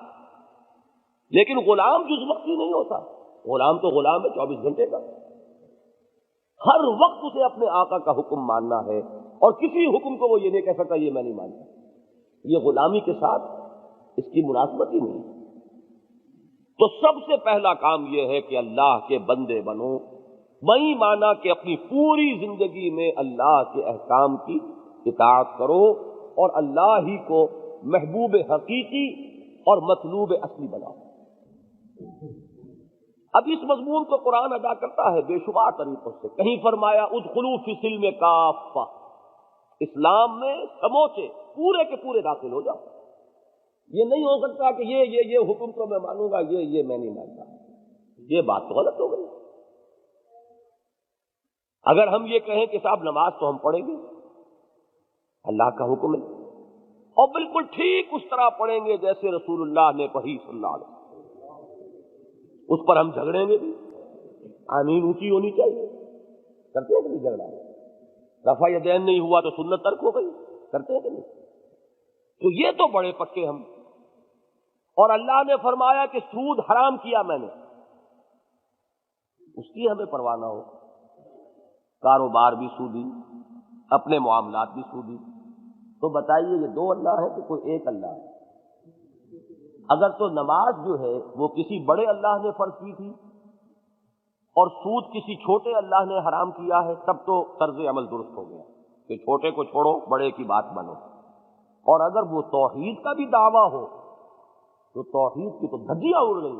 لیکن غلام جز وقتی نہیں ہوتا۔ غلام تو غلام ہے 24 گھنٹے کا، ہر وقت اسے اپنے آقا کا حکم ماننا ہے، اور کسی حکم کو وہ یہ نہیں کہہ سکتا یہ میں نہیں مانتا۔ یہ غلامی کے ساتھ اس کی مناسبت ہی نہیں۔ تو سب سے پہلا کام یہ ہے کہ اللہ کے بندے بنو، وہی مانا کہ اپنی پوری زندگی میں اللہ کے احکام کی اطاعت کرو اور اللہ ہی کو محبوب حقیقی اور مطلوب اصلی بناؤ۔ اب اس مضمون کو قرآن ادا کرتا ہے بے شمار طریقوں سے۔ کہیں فرمایا ادخلوا فی السلم کافہ، اسلام میں سموچے پورے کے پورے داخل ہو جاؤ۔ یہ نہیں ہو سکتا کہ یہ حکم تو میں مانوں گا، یہ میں نہیں مانتا، یہ بات تو غلط ہو گئی۔ اگر ہم یہ کہیں کہ صاحب نماز تو ہم پڑھیں گے، اللہ کا حکم ہے، اور بالکل ٹھیک اس طرح پڑھیں گے جیسے رسول اللہ نے پڑھی صلی اللہ علیہ وسلم، اس پر ہم جھگڑیں گے بھی، آمین اونچی ہونی چاہیے، کرتے ہیں کہ نہیں جھگڑا؟ رفع یدین نہیں ہوا تو سنت ترک ہو گئی، کرتے ہیں کہ نہیں؟ تو یہ تو بڑے پکے ہم۔ اور اللہ نے فرمایا کہ سود حرام کیا میں نے، اس کی ہمیں پرواہ نہ ہو، کاروبار بھی سودی، اپنے معاملات بھی سودی۔ تو بتائیے یہ دو اللہ ہے کہ کوئی ایک اللہ ہے؟ اگر تو نماز جو ہے وہ کسی بڑے اللہ نے فرض کی تھی اور سود کسی چھوٹے اللہ نے حرام کیا ہے، تب تو طرز عمل درست ہو گیا کہ چھوٹے کو چھوڑو، بڑے کی بات مانو۔ اور اگر وہ توحید کا بھی دعویٰ ہو تو توحید کی تو دھجیاں اڑ گئی۔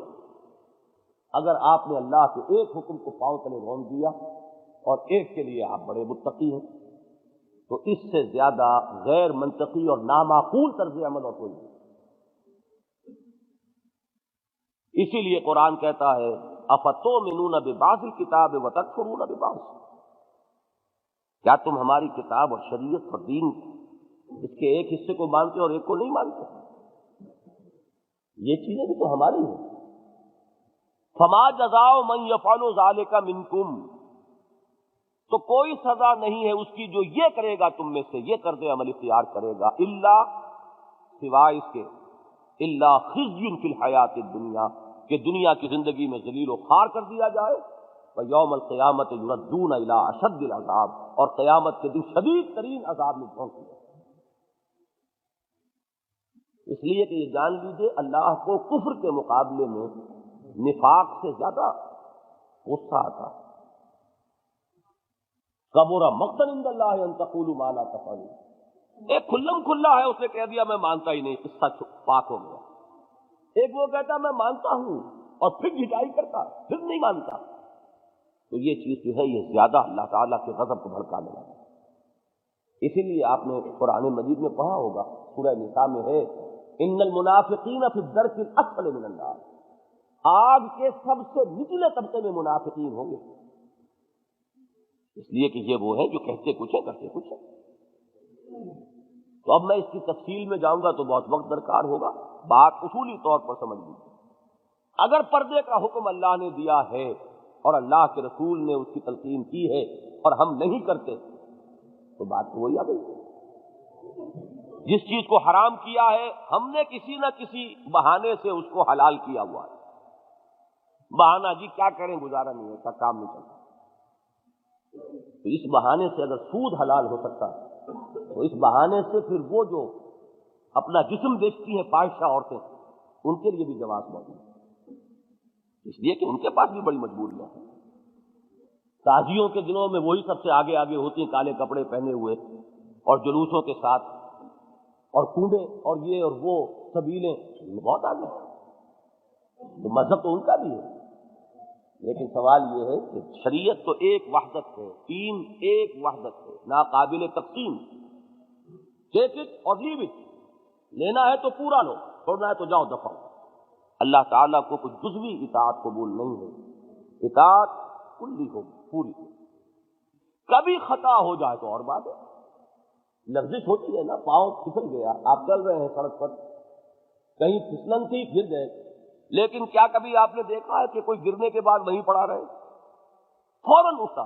اگر آپ نے اللہ کے ایک حکم کو پاؤں تلے رون دیا اور ایک کے لیے آپ بڑے متقی ہیں، تو اس سے زیادہ غیر منطقی اور نامعقول طرز عمل اور کوئی نہیں۔ اسی لیے قرآن کہتا ہے افتؤمنون ببعض الکتاب وتکفرون ببعض، کیا تم ہماری کتاب اور شریعت اور دین اس کے ایک حصے کو مانتے اور ایک کو نہیں مانتے؟ یہ چیزیں بھی تو ہماری ہیں۔ فما جزاء من یفعل ذلک منکم، تو کوئی سزا نہیں ہے اس کی جو یہ کرے گا تم میں سے، یہ طرز عمل اختیار کرے گا، الا سوائے اس کے، الا خزی فی الحیات الدنیا، کہ دنیا کی زندگی میں ذلیل و خوار کر دیا جائے، ویوم القیامت یردون الی اشد العذاب، اور قیامت کے دن شدید ترین عذاب میں پہنچ دیا۔ اس لیے کہ یہ جان لیجیے اللہ کو کفر کے مقابلے میں نفاق سے زیادہ غصہ آتا ہے۔ کبر مقتا عند اللہ ان تقولوا ما لا تفعلون، ایک کھلم کھلا ہے، اس نے کہہ دیا میں مانتا ہی نہیں، قصہ پاک ہو گیا۔ ایک وہ کہتا میں مانتا ہوں اور پھر جھٹائی کرتا، پھر نہیں مانتا، تو یہ چیز جو ہے یہ زیادہ اللہ تعالیٰ کے غضب کو بھڑکانے والا ہے۔ اسی لیے آپ نے قرآن مجید میں پڑھا ہوگا، سورہ نساء میں ہے ان المنافقین فی الدرک الاسفل من النار، آگ کے سب سے نچلے طبقے میں منافقین ہوں گے، اس لیے کہ یہ وہ ہیں جو کہتے کچھ ہے کرتے کچھ ہے۔ تو اب میں اس کی تفصیل میں جاؤں گا تو بہت وقت درکار ہوگا، بات اصولی طور پر سمجھ لیجیے۔ اگر پردے کا حکم اللہ نے دیا ہے اور اللہ کے رسول نے اس کی تلقین کی ہے اور ہم نہیں کرتے تو بات تو وہی آ گئی۔ جس چیز کو حرام کیا ہے ہم نے کسی نہ کسی بہانے سے اس کو حلال کیا ہوا ہے، بہانہ جی کیا کریں گزارا نہیں ہوتا، کام نہیں چلتا، تو اس بہانے سے اگر سود حلال ہو سکتا تو اس بہانے سے پھر وہ جو اپنا جسم بیچتی ہیں فاحشہ عورتیں ان کے لیے بھی جواز موجود ہے، اس لیے کہ ان کے پاس بھی بڑی مجبوریاں ہیں۔ تازیوں کے دنوں میں وہی سب سے آگے آگے ہوتی ہیں، کالے کپڑے پہنے ہوئے اور جلوسوں کے ساتھ، اور کنڈے اور یہ اور وہ سبیلیں بہت آگے، تو مذہب تو ان کا بھی ہے، لیکن سوال یہ ہے کہ شریعت تو ایک وحدت ہے، دین ایک وحدت ہے، ناقابل تقسیم، ٹیک اٹ اور لیو اٹ، لینا ہے تو پورا لو، چھوڑنا ہے تو جاؤ دفعہ۔ اللہ تعالیٰ کو کچھ جزوی اطاعت قبول نہیں ہے، اطاعت کلی ہو پوری ہو۔ کبھی خطا ہو جائے تو اور بات ہے، لفظش ہوتی ہے نا، پاؤں پھسل گیا، آپ چل رہے ہیں سڑک پر، کہیں پھسلن تھی گر گئے، لیکن کیا کبھی آپ نے دیکھا ہے کہ کوئی گرنے کے بعد وہیں پڑا رہے؟ فوراً اٹھتا۔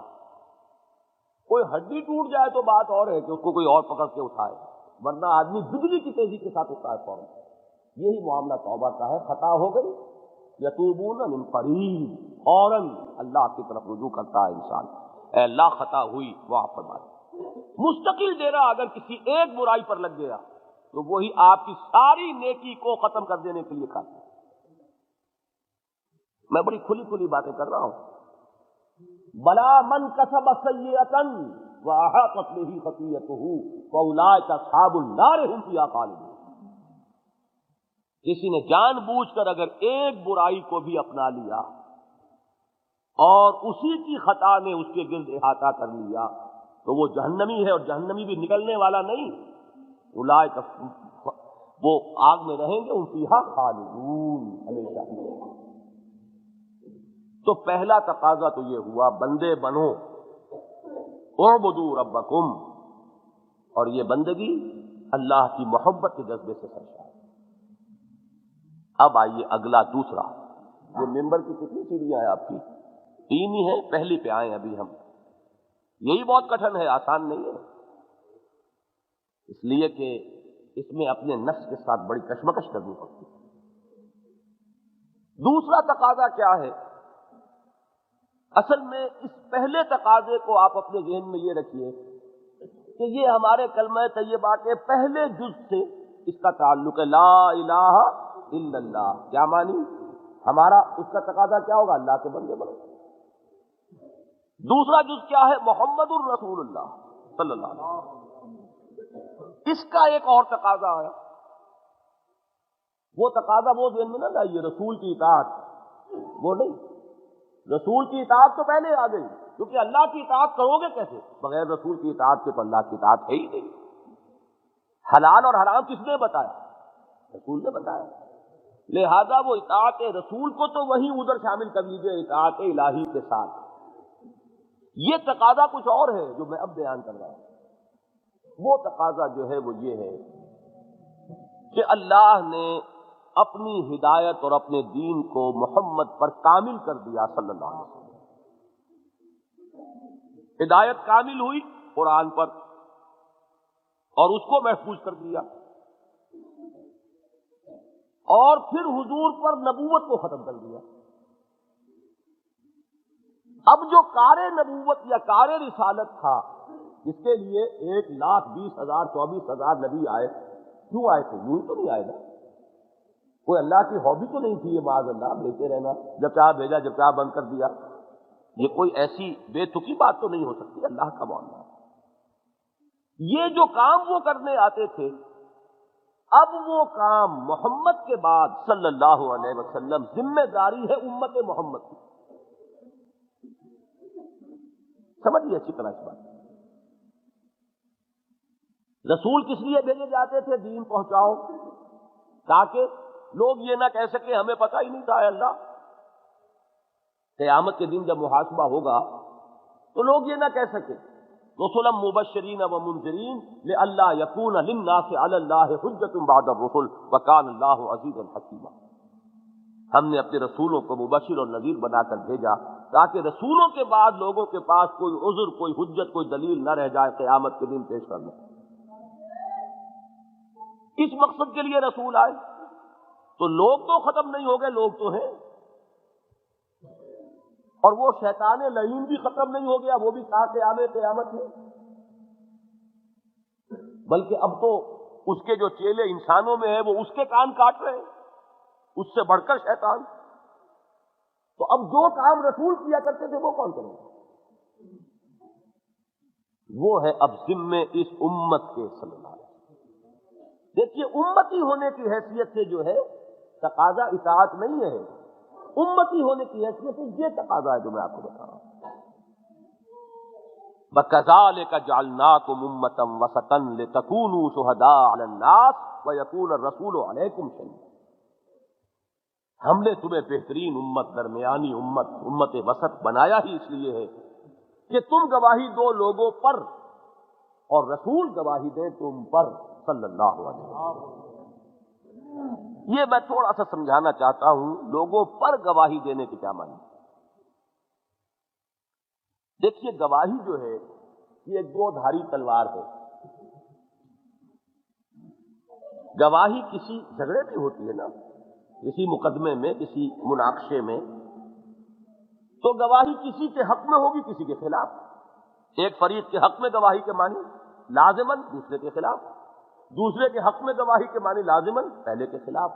کوئی ہڈی ٹوٹ جائے تو بات اور ہے کہ اس کو کوئی اور پکڑ کے اٹھائے، ورنہ آدمی بجلی کی تیزی کے ساتھ اٹھتا ہے فوراً۔ یہی معاملہ توبہ کا ہے، خطا ہو گئی یتوبون من قریب، فوراً اللہ کی طرف رجوع کرتا ہے انسان، اے اللہ خطا ہوئی معاف فرما دے۔ مستقل ڈیرا اگر کسی ایک برائی پر لگ گیا تو وہی آپ کی ساری نیکی کو ختم کر دینے کے لیے کافی ہے۔ میں بڑی کھلی کھلی باتیں کر رہا ہوں۔ بلا من کسب سیئۃ واحاطت بہ خطیئتہ فاولئک اصحاب النار هم فیہا خالدون، کسی نے جان بوجھ کر اگر ایک برائی کو بھی اپنا لیا اور اسی کی خطا نے اس کے گرد احاطہ کر لیا تو وہ جہنمی ہے، اور جہنمی بھی نکلنے والا نہیں، اولئک وہ آگ میں رہیں گے، ان فیہا خالدون، ہمیشہ۔ تو پہلا تقاضا تو یہ ہوا بندے بنو، اعبدوا ربکم، اور یہ بندگی اللہ کی محبت کے جذبے سے سرشار۔ اب آئیے اگلا دوسرا، یہ ممبر کی کتنی سیڑھیاں ہیں آپ کی؟ 3 ہی ہیں، پہلی پہ آئیں ابھی ہم، یہی بہت کٹھن ہے، آسان نہیں ہے، اس لیے کہ اس میں اپنے نفس کے ساتھ بڑی کشمکش کرنی پڑتی ہے۔ دوسرا تقاضا کیا ہے؟ اصل میں اس پہلے تقاضے کو آپ اپنے ذہن میں یہ رکھیے کہ یہ ہمارے کلمہ طیبہ کے پہلے جز سے اس کا تعلق ہے، لا الہ الا اللہ۔ کیا معنی؟ ہمارا اس کا تقاضا کیا ہوگا؟ اللہ کے بندے بنو۔ دوسرا جز کیا ہے؟ محمد الرسول اللہ صلی اللہ علیہ وسلم۔ اس کا ایک اور تقاضا ہے، وہ تقاضا وہ ذہن میں نہ لائیے رسول کی اطاعت، وہ نہیں، رسول کی اطاعت تو پہلے آ گئی، کیونکہ اللہ کی اطاعت کرو گے کیسے؟ بغیر رسول کی اطاعت کے تو اللہ کی اطاعت ہے ہی نہیں۔ حلال اور حرام کس نے بتایا؟ رسول نے بتایا۔ لہذا وہ اطاعت رسول کو تو وہیں ادھر شامل کر لیجیے اطاعت الہی کے ساتھ۔ یہ تقاضا کچھ اور ہے جو میں اب بیان کر رہا ہوں۔ وہ تقاضا جو ہے وہ یہ ہے کہ اللہ نے اپنی ہدایت اور اپنے دین کو محمد پر کامل کر دیا صلی اللہ علیہ وسلم۔ ہدایت کامل ہوئی قرآن پر اور اس کو محفوظ کر دیا، اور پھر حضور پر نبوت کو ختم کر دیا۔ اب جو کار نبوت یا کار رسالت تھا، جس کے لیے 1,20,000 24,000 نبی آئے، کیوں آئے تھے؟ یوں تو نہیں آئے نا، کوئی اللہ کی ہابی تو نہیں تھی یہ معاذ اللہ بھیجتے رہنا، جب چاہ بھیجا جب چاہ بند کر دیا۔ یہ کوئی ایسی بے تکی بات تو نہیں ہو سکتی، اللہ کا معاملہ۔ یہ جو کام وہ کرنے آتے تھے، اب وہ کام محمد کے بعد صلی اللہ علیہ وسلم ذمہ داری ہے امت محمد کی۔ سمجھیے اچھی طرح اس بات۔ رسول کس لیے بھیجے جاتے تھے؟ دین پہنچاؤ، تاکہ لوگ یہ نہ کہہ سکے ہمیں پتہ ہی نہیں تھا۔ اے اللہ، قیامت کے دن جب محاسبہ ہوگا تو لوگ یہ نہ کہہ سکے رسلا مبشرین و منذرین لئلا یکون للناس علی اللہ حجۃ بعد الرسل وکان اللہ عزیزا حکیما۔ ہم نے اپنے رسولوں کو مبشر اور نذیر بنا کر بھیجا تاکہ رسولوں کے بعد لوگوں کے پاس کوئی عذر، کوئی حجت، کوئی دلیل نہ رہ جائے قیامت کے دن پیش کرنا۔ اس مقصد کے لیے رسول آئے۔ تو لوگ تو ختم نہیں ہو گئے، لوگ تو ہیں، اور وہ شیطان لعین بھی ختم نہیں ہو گیا، وہ بھی قیامت ہے، بلکہ اب تو اس کے جو چیلے انسانوں میں ہیں وہ اس کے کان کاٹ رہے ہیں، اس سے بڑھ کر شیطان۔ تو اب جو کام رسول کیا کرتے تھے وہ کون کرے گا؟ وہ ہے اب ذمے اس امت کے صلی اللہ علیہ وسلم۔ دیکھیے، امتی ہونے کی حیثیت سے جو ہے تقاضا اطاعت نہیں ہے، امتی ہونے کی حیثیت سے یہ تقاضا ہے جو میں آپ کو بتا رہا ہوں۔ وَكَذَلِكَ جَعَلْنَاكُمْ أُمَّةً وَسَطًا لِتَكُونُوا شُهَدَاءَ عَلَى النَّاسِ وَيَكُونَ الرَّسُولُ عَلَيْكُمْ شَهِيدًا۔ ہم نے تمہیں بہترین امت، درمیانی امت وسط بنایا ہی اس لیے ہے کہ تم گواہی دو لوگوں پر اور رسول گواہی دے تم پر صلی اللہ علیہ وسلم۔ یہ میں تھوڑا سا سمجھانا چاہتا ہوں لوگوں پر گواہی دینے کے کیا معنی۔ دیکھیے، گواہی جو ہے یہ ایک دو دھاری تلوار ہے۔ گواہی کسی جھگڑے میں ہوتی ہے نا، کسی مقدمے میں، کسی مناقشے میں، تو گواہی کسی کے حق میں ہوگی، کسی کے خلاف۔ ایک فریق کے حق میں گواہی کے معنی لازماً دوسرے کے خلاف، دوسرے کے حق میں گواہی کے معنی لازماً پہلے کے خلاف۔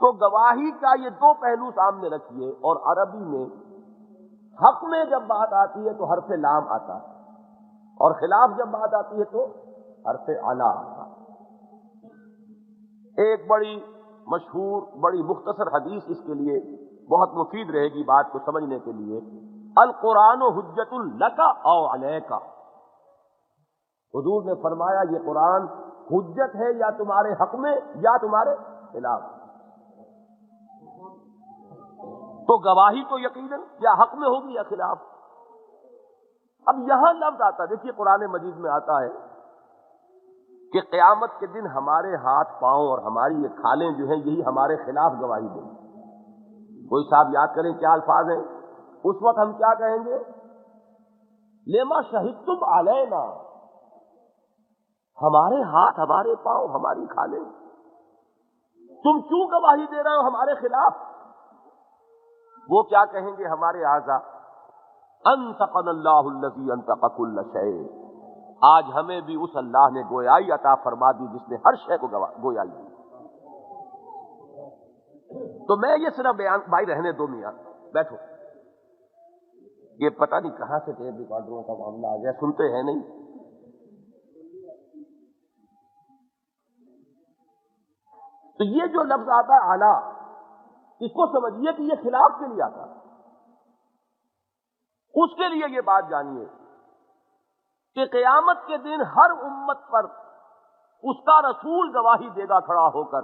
تو گواہی کا یہ دو پہلو سامنے رکھیے، اور عربی میں حق میں جب بات آتی ہے تو حرف لام آتا ہے، اور خلاف جب بات آتی ہے تو حرف علا آتا ہے۔ ایک بڑی مشہور، بڑی مختصر حدیث اس کے لیے بہت مفید رہے گی بات کو سمجھنے کے لیے۔ القرآن حجت لک او علیک۔ حضور نے فرمایا یہ قرآن حجت ہے یا تمہارے حق میں یا تمہارے خلاف۔ تو گواہی تو یقیناً یا حق میں ہوگی یا خلاف۔ اب یہاں لفظ آتا، دیکھیے قرآن مجید میں آتا ہے کہ قیامت کے دن ہمارے ہاتھ پاؤں اور ہماری یہ کھالیں جو ہیں یہی ہمارے خلاف گواہی دیں گے۔ کوئی صاحب یاد کریں کیا الفاظ ہیں؟ اس وقت ہم کیا کہیں گے؟ لما شہدتم علینا، ہمارے ہاتھ، ہمارے پاؤں، ہماری کھالیں، تم کیوں گواہی دے رہے ہو ہمارے خلاف؟ وہ کیا کہیں گے؟ ہمارے اعضا، انطقنا اللہ الذی انطق کل شیء، آج ہمیں بھی اس اللہ نے گویائی عطا فرما دی جس نے ہر شے کو گویائی دی۔ تو میں یہ صرف بیان، بھائی رہنے دو میاں، بیٹھو، یہ پتہ نہیں کہاں سے ٹیپ ریکارڈروں کا معاملہ آ گیا، سنتے ہیں نہیں۔ تو یہ جو لفظ آتا ہے اعلیٰ، اس کو سمجھیے کہ یہ خلاف کے لیے آتا ہے۔ اس کے لیے یہ بات جانیے کہ قیامت کے دن ہر امت پر اس کا رسول گواہی دے گا کھڑا ہو کر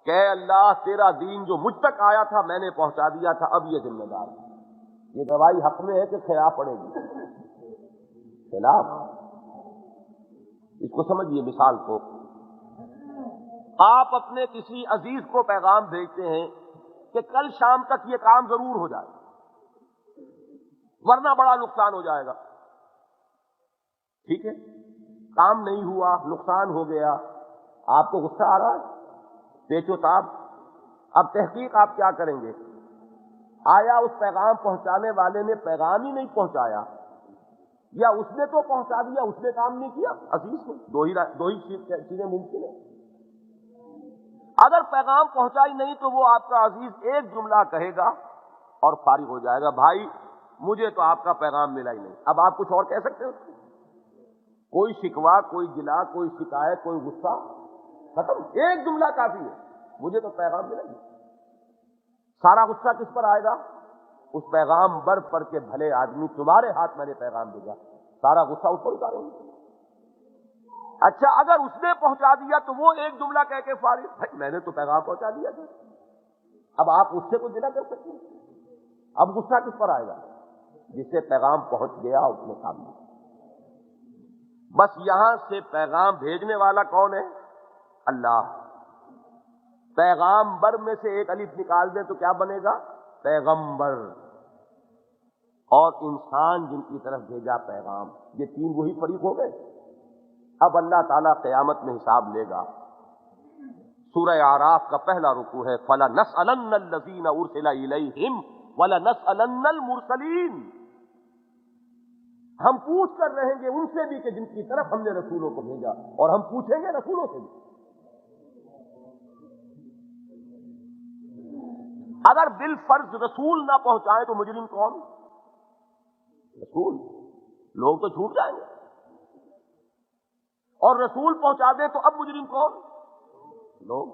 کہ اے اللہ تیرا دین جو مجھ تک آیا تھا میں نے پہنچا دیا تھا، اب یہ ذمہ دار ہے۔ یہ گواہی حق میں ہے کہ خلاف پڑے گی؟ خلاف۔ اس کو سمجھیے، مثال کو آپ اپنے کسی عزیز کو پیغام بھیجتے ہیں کہ کل شام تک یہ کام ضرور ہو جائے ورنہ بڑا نقصان ہو جائے گا، ٹھیک ہے؟ کام نہیں ہوا، نقصان ہو گیا، آپ کو غصہ آ رہا ہے، پیچ و تاب۔ اب تحقیق آپ کیا کریں گے؟ آیا اس پیغام پہنچانے والے نے پیغام ہی نہیں پہنچایا، یا اس نے تو پہنچا دیا اس نے کام نہیں کیا؟ عزیز نے دو ہی چیزیں ممکن ہیں۔ اگر پیغام پہنچا ہی نہیں تو وہ آپ کا عزیز ایک جملہ کہے گا اور فارغ ہو جائے گا، بھائی مجھے تو آپ کا پیغام ملا ہی نہیں۔ اب آپ کچھ اور کہہ سکتے ہو؟ کوئی شکوہ، کوئی گلا، کوئی شکایت، کوئی غصہ، ختم۔ ایک جملہ کافی ہے، مجھے تو پیغام ملا نہیں۔ سارا غصہ کس پر آئے گا؟ اس پیغام بر پر کے بھلے آدمی، تمہارے ہاتھ میں نے پیغام بھیجا، سارا غصہ اس پر اتاریں گے۔ اچھا اگر اس نے پہنچا دیا تو وہ ایک جملہ کہہ کے فارغ، بھائی میں نے تو پیغام پہنچا دیا تھا۔ اب آپ اس سے کچھ نہ کر سکتے، اب غصہ کس پر آئے گا؟ جس سے پیغام پہنچ گیا اس نے کام کیا۔ بس یہاں سے پیغام بھیجنے والا کون ہے؟ اللہ۔ پیغامبر میں سے ایک الف نکال دیں تو کیا بنے گا؟ پیغمبر۔ اور انسان جن کی طرف بھیجا پیغام، یہ تین وہی فریق ہو گئے۔ اب اللہ تعالیٰ قیامت میں حساب لے گا۔ سورہ اعراف کا پہلا رکوع ہے فَلَنَسْأَلَنَّ الَّذِينَ أُرْسِلَ إِلَيْهِمْ وَلَنَسْأَلَنَّ الْمُرْسَلِينَ۔ ہم پوچھ کر رہیں گے ان سے بھی کہ جن کی طرف ہم نے رسولوں کو بھیجا، اور ہم پوچھیں گے رسولوں سے بھی۔ اگر بالفرض رسول نہ پہنچائیں تو مجرم کون؟ رسول۔ لوگ تو چھوٹ جائیں گے، اور رسول پہنچا دیں تو اب مجرم کون؟ لوگ۔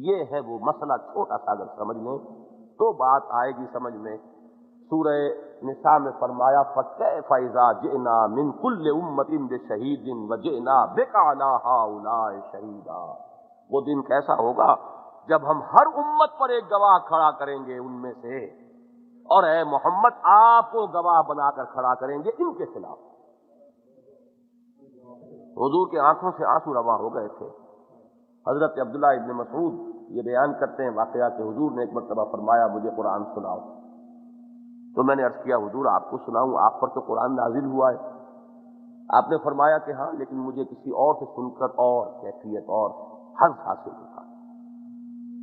یہ ہے وہ مسئلہ، چھوٹا سا اگر سمجھ لیں تو بات آئے گی سمجھ میں۔ سورہ نساء میں فرمایا فَكَيْفَ إِذَا جِئْنَا مِنْ كُلِّ أُمَّةٍ بِشَهِيدٍ وَجِئْنَا بِكَ عَلَىٰ هَٰؤُلَاءِ شَهِيدًا۔ وہ دن کیسا ہوگا جب ہم ہر امت پر ایک گواہ کھڑا کریں گے ان میں سے، اور اے محمد آپ کو گواہ بنا کر کھڑا کریں گے ان کے خلاف۔ حضور کی آنکھوں سے آنسو رواں ہو گئے تھے۔ حضرت عبداللہ ابن مسعود یہ بیان کرتے ہیں واقعہ کہ حضور نے ایک مرتبہ فرمایا مجھے قرآن سناؤ، تو میں نے عرض کیا حضور آپ کو سناؤں، آپ پر تو قرآن نازل ہوا ہے۔ آپ نے فرمایا کہ ہاں لیکن مجھے کسی اور سے سن کر اور کیفیت اور حظ حاصل ہوتا۔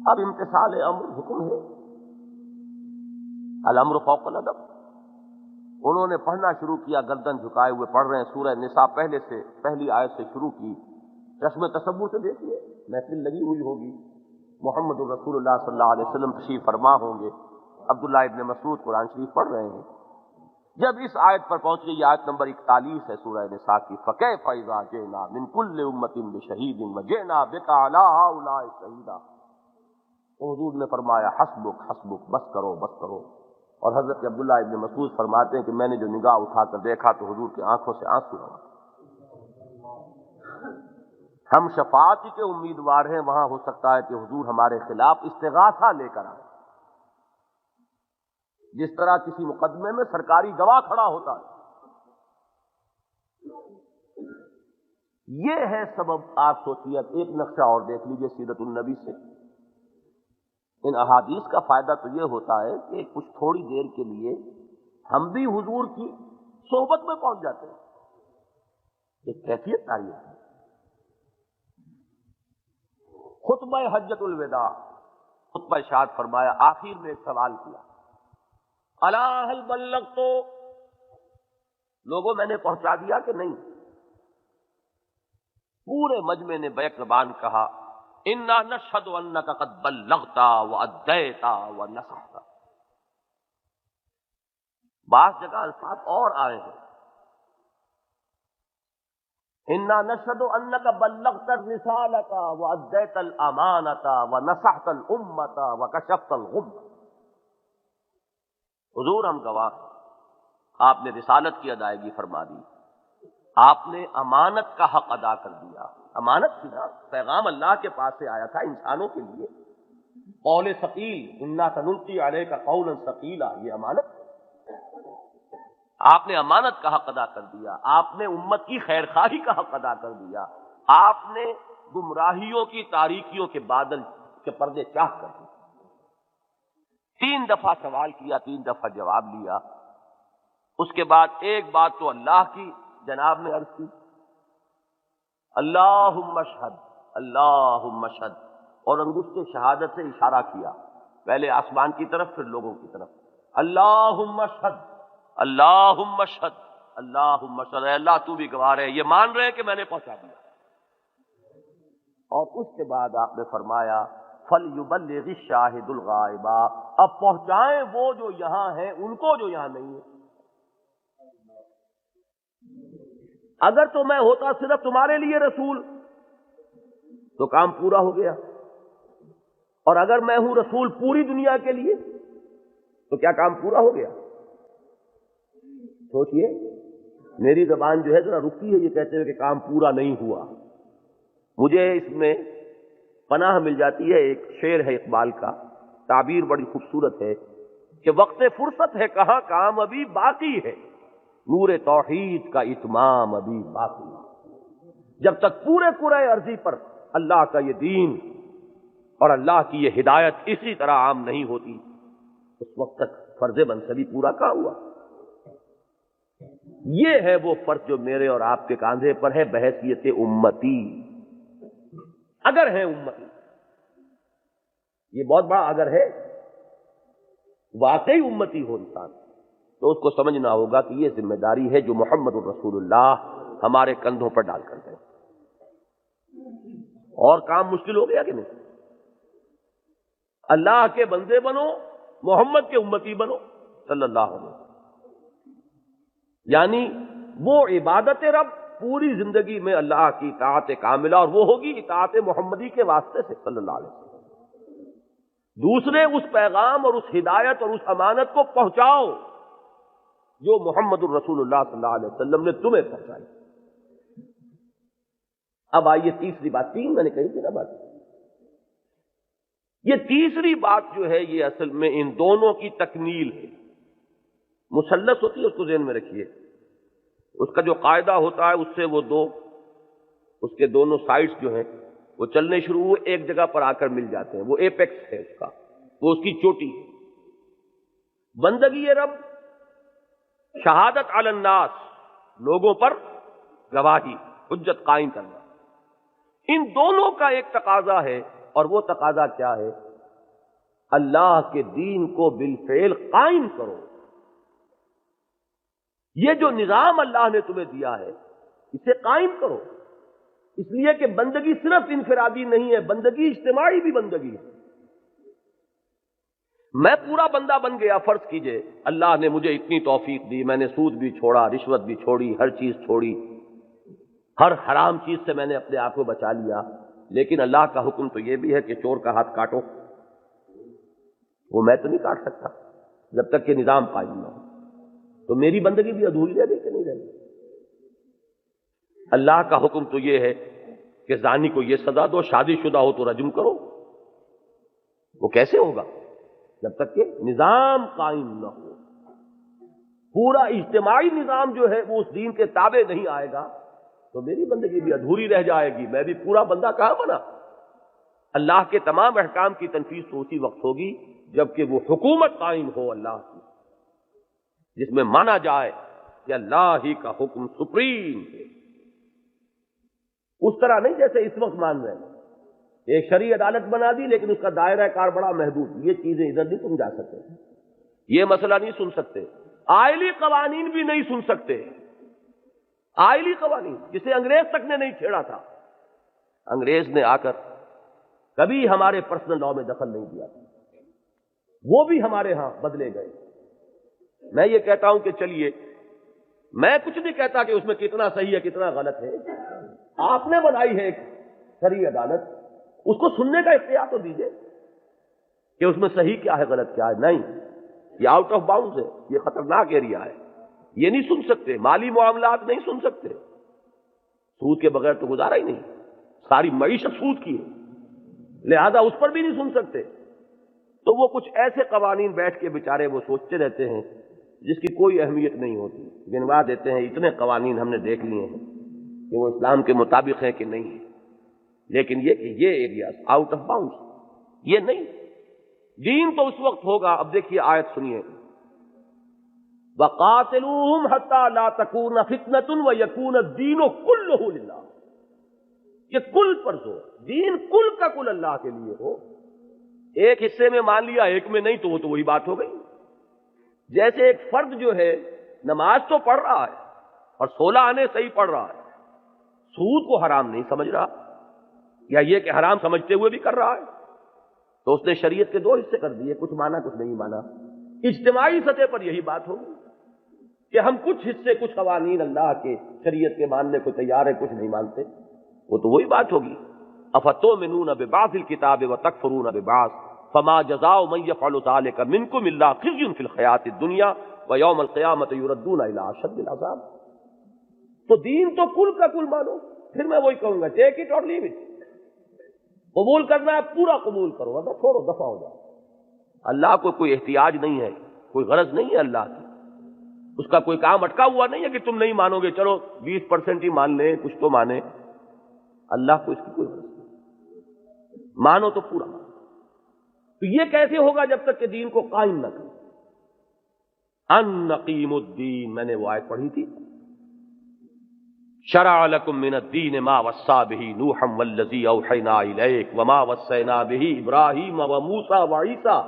اب امتثال امر حکم ہے، الامر فوق الادب۔ انہوں نے پڑھنا شروع کیا، گردن جھکائے ہوئے پڑھ رہے ہیں سورہ نساء پہلے سے پہلی آیت سے شروع کی۔ چشم تصور سے دیکھیے، محفل لگی ہوئی ہوگی، محمد الرسول اللہ صلی اللہ علیہ وسلم تشریف فرما ہوں گے، عبداللہ ابن مسعود قرآن شریف پڑھ رہے ہیں۔ جب اس آیت پر پہنچ گئی، آیت نمبر 41 ہے سورہ نساء کی، فَكَيْفَ إِذَا جِئْنَا مِنْ كُلِّ أُمَّةٍ بِشَهِيدٍ وَجِئْنَا بِكَ عَلَىٰ هَٰؤُلَاءِ شَهِيدًا۔ تو حضور نے فرمایا حسبک حسبک، بس کرو بس کرو۔ اور حضرت عبداللہ ابن مسعود فرماتے ہیں کہ میں نے جو نگاہ اٹھا کر دیکھا تو حضور کی آنکھوں سے آنسو رہا۔ ہم شفاعت کے امیدوار ہیں، وہاں ہو سکتا ہے کہ حضور ہمارے خلاف استغاثہ لے کر آئے، جس طرح کسی مقدمے میں سرکاری گواہ کھڑا ہوتا ہے۔ یہ ہے سبب۔ آپ سوچیے، ایک نقشہ اور دیکھ لیجئے سیرت النبی سے۔ ان احادیث کا فائدہ تو یہ ہوتا ہے کہ کچھ تھوڑی دیر کے لیے ہم بھی حضور کی صحبت میں پہنچ جاتے ہیں، ایک کیفیت تاریخ ہے۔ خطبہ حجۃ الوداع، خطبہ ارشاد فرمایا، آخر میں ایک سوال کیا، الا هل بلغت، لوگوں میں نے پہنچا دیا کہ نہیں؟ پورے مجمع نے بیک زبان کہا انا نشهد انک قد بلغت وادیت ونصحت۔ بعض جگہ الفاظ اور آئے ہیں، انا نشهد انک بلغت الرسالۃ وادیت الامانۃ ونصحت الامۃ وکشفت الغمۃ۔ حضور ہم گواہ ہیں آپ نے رسالت کی ادائیگی فرما دی، آپ نے امانت کا حق ادا کر دیا۔ امانت تھی نا، پیغام اللہ کے پاس سے آیا تھا انسانوں کے لیے، قول ثقیل، انا سنلقی علیک قولا ثقیلا، یہ امانت۔ آپ نے امانت کا حق ادا کر دیا، آپ نے امت کی خیر خواہی کا حق ادا کر دیا، آپ نے گمراہیوں کی تاریکیوں کے بادل کے پردے چاک کر دیے۔ 3 دفعہ سوال کیا، 3 دفعہ جواب لیا۔ اس کے بعد ایک بات تو اللہ کی جناب نے عرض کی، اللہم اشہد، اللہم اشہد، اور انگشت شہادت سے اشارہ کیا، پہلے آسمان کی طرف پھر لوگوں کی طرف، اللہم اشہد، اللہم اشہد، اللہم اشہد، اے اللہ تو بھی گواہ ہے، یہ مان رہے ہیں کہ میں نے پہنچا دیا۔ اور اس کے بعد آپ نے فرمایا فَلْيُبَلِّغِ الشَّاهِدُ الْغَائِبَ، اب پہنچائیں وہ جو یہاں ہیں ان کو جو یہاں نہیں ہے۔ اگر تو میں ہوتا صرف تمہارے لیے رسول تو کام پورا ہو گیا، اور اگر میں ہوں رسول پوری دنیا کے لیے تو کیا کام پورا ہو گیا؟ سوچئے، میری زبان جو ہے ذرا رکتی ہے یہ کہتے ہوئے کہ کام پورا نہیں ہوا۔ مجھے اس میں پناہ مل جاتی ہے، ایک شعر ہے اقبال کا، تعبیر بڑی خوبصورت ہے کہ وقت فرصت ہے کہاں، کام ابھی باقی ہے، نور توحید کا اتمام ابھی باقی ہے۔ جب تک پورے کرۂ ارضی پر اللہ کا یہ دین اور اللہ کی یہ ہدایت اسی طرح عام نہیں ہوتی، اس وقت تک فرض منصبی پورا کہاں ہوا۔ یہ ہے وہ فرض جو میرے اور آپ کے کاندھے پر ہے بحیثیت امتی، اگر ہے امتی، یہ بہت بڑا اگر ہے، واقعی امتی ہو انسان تو اس کو سمجھنا ہوگا کہ یہ ذمہ داری ہے جو محمد الرسول اللہ ہمارے کندھوں پر ڈال کر گئے۔ اور کام مشکل ہو گیا کہ نہیں؟ اللہ کے بندے بنو، محمد کے امتی بنو صلی اللہ علیہ وسلم، یعنی وہ عبادت رب پوری زندگی میں اللہ کی اطاعت کاملہ، اور وہ ہوگی اطاعت محمدی کے واسطے سے صلی اللہ علیہ وسلم۔ دوسرے اس پیغام اور اس ہدایت اور اس امانت کو پہنچاؤ جو محمد الرسول اللہ صلی اللہ علیہ وسلم نے تمہیں پہنچائی۔ اب آئیے تیسری بات، 3 میں نے کہی تھی نا بات، یہ تیسری بات جو ہے یہ اصل میں ان دونوں کی تکمیل ہے۔ مثلث ہوتی ہے، اس کو ذہن میں رکھیے، اس کا جو قاعدہ ہوتا ہے اس سے وہ اس کے دونوں سائڈز جو ہیں وہ چلنے شروع ہوئے ایک جگہ پر آ کر مل جاتے ہیں، وہ ایپیکس ہے اس کا، وہ اس کی چوٹی ہے۔ بندگی رب، شہادت علی الناس، لوگوں پر گواہی، حجت قائم کرنا، ان دونوں کا ایک تقاضا ہے، اور وہ تقاضا کیا ہے؟ اللہ کے دین کو بالفعل قائم کرو۔ یہ جو نظام اللہ نے تمہیں دیا ہے اسے قائم کرو، اس لیے کہ بندگی صرف انفرادی نہیں ہے، بندگی اجتماعی بھی بندگی ہے۔ میں پورا بندہ بن گیا، فرض کیجئے اللہ نے مجھے اتنی توفیق دی، میں نے سود بھی چھوڑا، رشوت بھی چھوڑی، ہر چیز چھوڑی، ہر حرام چیز سے میں نے اپنے آپ کو بچا لیا، لیکن اللہ کا حکم تو یہ بھی ہے کہ چور کا ہاتھ کاٹو، وہ میں تو نہیں کاٹ سکتا جب تک کہ نظام قائم نہ ہو، تو میری بندگی بھی ادھوری رہ گئی کہ نہیں رہ گئی؟ اللہ کا حکم تو یہ ہے کہ زانی کو یہ سزا دو، شادی شدہ ہو تو رجم کرو، وہ کیسے ہوگا جب تک کہ نظام قائم نہ ہو؟ پورا اجتماعی نظام جو ہے وہ اس دین کے تابع نہیں آئے گا تو میری بندگی بھی ادھوری رہ جائے گی، میں بھی پورا بندہ کہاں بنا؟ اللہ کے تمام احکام کی تنفیذ تو اسی وقت ہوگی جبکہ وہ حکومت قائم ہو اللہ کی، جس میں مانا جائے کہ اللہ ہی کا حکم سپریم ہے، اس طرح نہیں جیسے اس وقت مان رہے ہیں، ایک شرعی عدالت بنا دی لیکن اس کا دائرہ کار بڑا محدود، یہ چیزیں ادھر نہیں تم جا سکتے، یہ مسئلہ نہیں سن سکتے، آئلی قوانین بھی نہیں سن سکتے، آئلی قوانین جسے انگریز تک نے نہیں چھیڑا تھا، انگریز نے آ کر کبھی ہمارے پرسنل لاء میں دخل نہیں دیا تھا، وہ بھی ہمارے ہاں بدلے گئے۔ میں یہ کہتا ہوں کہ چلیے، میں کچھ نہیں کہتا کہ اس میں کتنا صحیح ہے کتنا غلط ہے، آپ نے بنائی ہے ایک شرعی عدالت، اس کو سننے کا اختیار تو دیجیے کہ اس میں صحیح کیا ہے غلط کیا ہے، نہیں، یہ آؤٹ آف باؤنڈز ہے، یہ خطرناک ایریا ہے، یہ نہیں سن سکتے، مالی معاملات نہیں سن سکتے، سود کے بغیر تو گزارا ہی نہیں، ساری معیشت سود کی ہے، لہذا اس پر بھی نہیں سن سکتے۔ تو وہ کچھ ایسے قوانین بیٹھ کے بیچارے وہ سوچتے رہتے ہیں جس کی کوئی اہمیت نہیں ہوتی، گنوا دیتے ہیں اتنے قوانین ہم نے دیکھ لیے ہیں کہ وہ اسلام کے مطابق ہیں کہ نہیں ہے، لیکن یہ کہ یہ ایریاز آؤٹ آف باؤنڈ، یہ نہیں۔ دین تو اس وقت ہوگا، اب دیکھیے آیت سنیے، وَقَاتِلُوهُمْ حَتَّى لَا تَكُونَ فِتْنَةٌ وَيَكُونَ الدِّينُ كُلُّهُ لِلَّهِ، یہ کل پر زور، دین کل کا کل اللہ کے لیے ہو۔ ایک حصے میں مان لیا، ایک میں نہیں، تو وہ تو وہی بات ہو گئی۔ جیسے ایک فرد جو ہے نماز تو پڑھ رہا ہے اور 16 آنے صحیح پڑھ رہا ہے، سود کو حرام نہیں سمجھ رہا، یا یہ کہ حرام سمجھتے ہوئے بھی کر رہا ہے، تو اس نے شریعت کے 2 حصے کر دیے، کچھ مانا کچھ نہیں مانا۔ اجتماعی سطح پر یہی بات ہوگی کہ ہم کچھ حصے، کچھ قوانین اللہ کے شریعت کے ماننے کو تیار ہیں، کچھ نہیں مانتے، وہ تو وہی بات ہوگی۔ افتؤمنون ببعض الکتاب وتکفرون ببعض فما جزاء من يفعل ذلك منكم الا خزي في الحیاۃ الدنیا ویوم القیامۃ یردون الی اشد العذاب۔ تو دین تو کل کا کل مانو، پھر میں وہی کہوں گا ٹیک اٹ اور لیو اٹ، قبول کرنا ہے پورا قبول کرو، ورنہ چھوڑو، دفع ہو جاؤ۔ اللہ کو کوئی احتیاج نہیں ہے، کوئی غرض نہیں ہے اللہ کی، اس کا کوئی کام اٹکا ہوا نہیں ہے کہ تم نہیں مانو گے، چلو 20% ہی مان لیں، کچھ تو مانے۔ اللہ کو اس کی کوئی غرض نہیں، مانو تو پورا مانو۔ تو یہ کیسے ہوگا جب تک کہ دین کو قائم نہ کریں؟ ان نقیم الدین، میں نے وہ آیت پڑھی تھی، شرع لکم من الدین ما وصی بہ نوحا والذی اوحینا الیک وما وصینا بہ ابراہیم وموسیٰ وعیسیٰ۔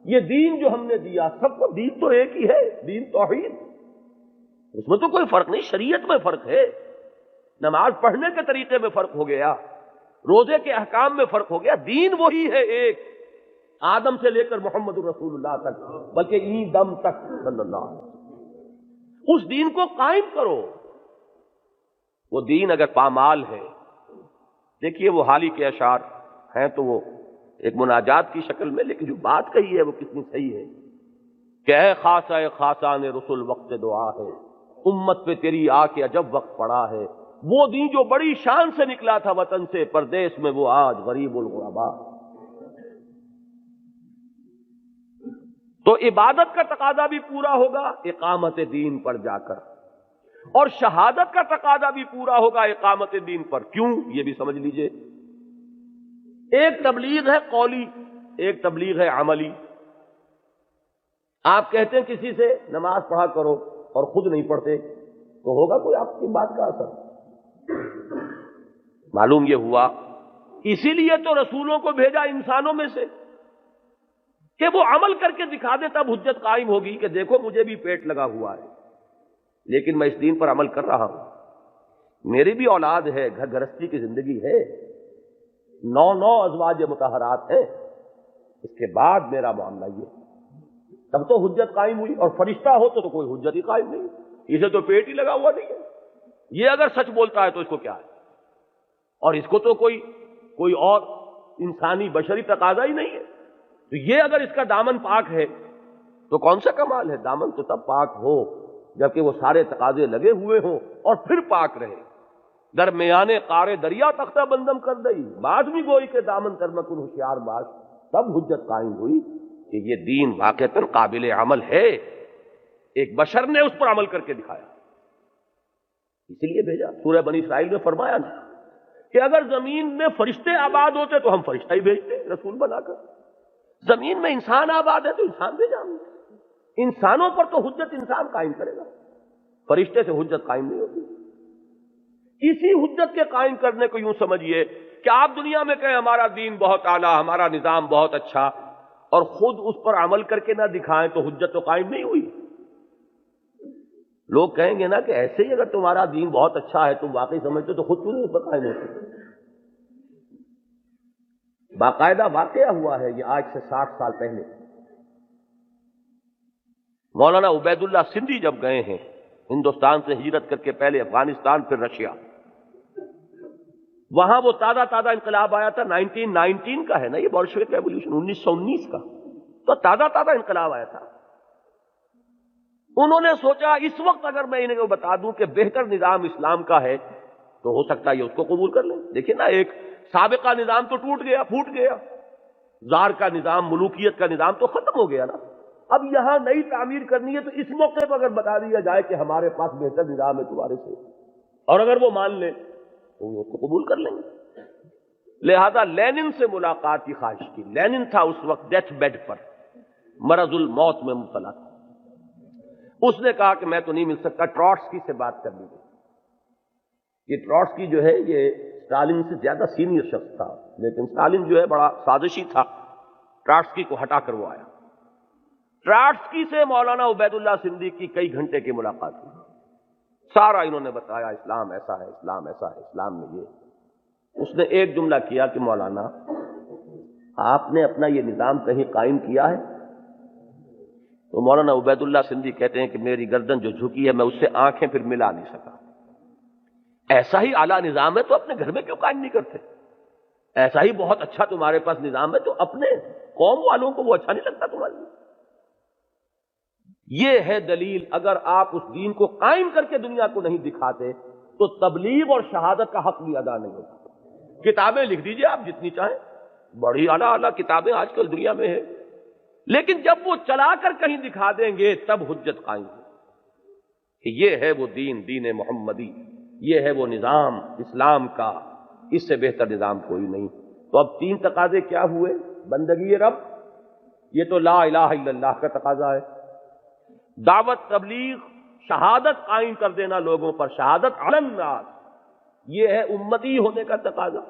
یہ دین جو ہم نے دیا سب کو، دین تو ایک ہی ہے، دین توحید، اس میں تو کوئی فرق نہیں، شریعت میں فرق ہے، نماز پڑھنے کے طریقے میں فرق ہو گیا، روزے کے احکام میں فرق ہو گیا، دین وہی ہے ایک، آدم سے لے کر محمد الرسول اللہ تک، بلکہ این دم تک صلی اللہ علیہ وسلم۔ اس دین کو قائم کرو۔ وہ دین اگر پامال ہے، دیکھیے وہ حالی کے اشعار ہیں تو وہ ایک مناجات کی شکل میں، لیکن جو بات کہی ہے وہ کتنی صحیح ہے کہ اے خاصہ خاصان رسول وقت دعا ہے، امت پہ تیری آ کے عجب وقت پڑا ہے، وہ دین جو بڑی شان سے نکلا تھا وطن سے پردیس میں، وہ آج غریب الغربا۔ تو عبادت کا تقاضا بھی پورا ہوگا اقامت دین پر جا کر، اور شہادت کا تقاضا بھی پورا ہوگا اقامت دین پر۔ کیوں؟ یہ بھی سمجھ لیجئے، ایک تبلیغ ہے قولی، ایک تبلیغ ہے عملی۔ آپ کہتے ہیں کسی سے نماز پڑھا کرو اور خود نہیں پڑھتے، تو ہوگا کوئی آپ کی بات کا اثر؟ معلوم یہ ہوا، اسی لیے تو رسولوں کو بھیجا انسانوں میں سے کہ وہ عمل کر کے دکھا دے، تب حجت قائم ہوگی کہ دیکھو مجھے بھی پیٹ لگا ہوا ہے، لیکن میں اس دین پر عمل کر رہا ہوں، میری بھی اولاد ہے، گھر گھرستی کی زندگی ہے، 9 ازواج مطہرات ہیں، اس کے بعد میرا معاملہ یہ، تب تو حجت قائم ہوئی۔ اور فرشتہ ہو تو کوئی حجت ہی قائم نہیں، اسے تو پیٹ ہی لگا ہوا نہیں ہے، یہ اگر سچ بولتا ہے تو اس کو کیا ہے، اور اس کو تو کوئی اور انسانی بشری تقاضا ہی نہیں ہے۔ تو یہ اگر اس کا دامن پاک ہے تو کون سا کمال ہے؟ دامن تو تب پاک ہو جبکہ وہ سارے تقاضے لگے ہوئے ہوں اور پھر پاک رہے۔ درمیانے قارے دریا تختہ بندم کر دئی، بعد میں گوئی کے دامن تر مکن ہوشیار باش، تب حجت قائم ہوئی کہ یہ دین واقعتاً قابل عمل ہے، ایک بشر نے اس پر عمل کر کے دکھایا، اسی لیے بھیجا۔ سورہ بنی اسرائیل میں فرمایا نا کہ اگر زمین میں فرشتے آباد ہوتے تو ہم فرشتہ ہی بھیجتے رسول بنا کر، زمین میں انسان آباد ہے تو انسان بھیجا ہم نے۔ انسانوں پر تو حجت انسان قائم کرے گا، فرشتے سے حجت قائم نہیں ہوگی۔ اسی حجت کے قائم کرنے کو یوں سمجھیے کہ آپ دنیا میں کہیں ہمارا دین بہت اعلیٰ، ہمارا نظام بہت اچھا، اور خود اس پر عمل کر کے نہ دکھائیں تو حجت تو قائم نہیں ہوئی۔ لوگ کہیں گے نا کہ ایسے ہی اگر تمہارا دین بہت اچھا ہے، تم واقعی سمجھتے تو خود کیوں نہیں اس پر قائم ہوتے؟ باقاعدہ واقعہ ہوا ہے یہ آج سے 60 سال پہلے۔ مولانا عبید اللہ سندھی جب گئے ہیں ہندوستان سے ہجرت کر کے، پہلے افغانستان پھر رشیا، وہاں وہ تازہ انقلاب آیا تھا، 1919 کا ہے نا یہ بولشوک ریولیوشن، 1919 کا، تو تازہ انقلاب آیا تھا۔ انہوں نے سوچا اس وقت اگر میں انہیں بتا دوں کہ بہتر نظام اسلام کا ہے تو ہو سکتا ہے یہ اس کو قبول کر لیں. دیکھیں نا، ایک سابقہ نظام تو ٹوٹ گیا، پھوٹ گیا، زار کا نظام، ملوکیت کا نظام تو ختم ہو گیا نا. اب یہاں نئی تعمیر کرنی ہے تو اس موقع پر اگر بتا دیا جائے کہ ہمارے پاس بہتر نظام ہے تمہارے سے، اور اگر وہ مان لیں تو وہ اس کو قبول کر لیں گے. لہذا لینن سے ملاقات کی خواہش کی. لینن تھا اس وقت ڈیتھ بیڈ پر، مرض الموت میں مبتلا تھا. اس نے کہا کہ میں تو نہیں مل سکتا، ٹروٹسکی سے بات کر لیجیے. یہ ٹروٹسکی جو ہے یہ اسٹالن سے زیادہ سینئر شخص تھا، لیکن اسٹالن جو ہے بڑا سازشی تھا، ٹروٹسکی کو ہٹا کر وہ آیا. ٹروٹسکی سے مولانا عبید اللہ سندھی کی کئی گھنٹے کی ملاقات ہوئی. سارا انہوں نے بتایا اسلام ایسا ہے، اسلام ایسا ہے، اسلام میں یہ. اس نے ایک جملہ کیا کہ مولانا آپ نے اپنا یہ نظام کہیں قائم کیا ہے؟ تو مولانا عبید اللہ سندھی کہتے ہیں کہ میری گردن جو جھکی ہے میں اس سے آنکھیں پھر ملا نہیں سکا. ایسا ہی اعلیٰ نظام ہے تو اپنے گھر میں کیوں قائم نہیں کرتے؟ ایسا ہی بہت اچھا تمہارے پاس نظام ہے تو اپنے قوم والوں کو وہ اچھا نہیں لگتا تمہارے لیے؟ یہ ہے دلیل. اگر آپ اس دین کو قائم کر کے دنیا کو نہیں دکھاتے تو تبلیغ اور شہادت کا حق بھی ادا نہیں ہوتا. کتابیں لکھ دیجئے آپ جتنی چاہیں، بڑی اعلیٰ اعلیٰ کتابیں آج کل دنیا میں ہیں، لیکن جب وہ چلا کر کہیں دکھا دیں گے تب حجت قائم ہے کہ یہ ہے وہ دین، دین محمدی، یہ ہے وہ نظام اسلام کا، اس سے بہتر نظام کوئی نہیں. تو اب تین تقاضے کیا ہوئے؟ بندگی رب، یہ تو لا الہ الا اللہ کا تقاضا ہے. دعوت، تبلیغ، شہادت قائم کر دینا لوگوں پر، شہادت علی الناس، یہ ہے امتی ہونے کا تقاضا.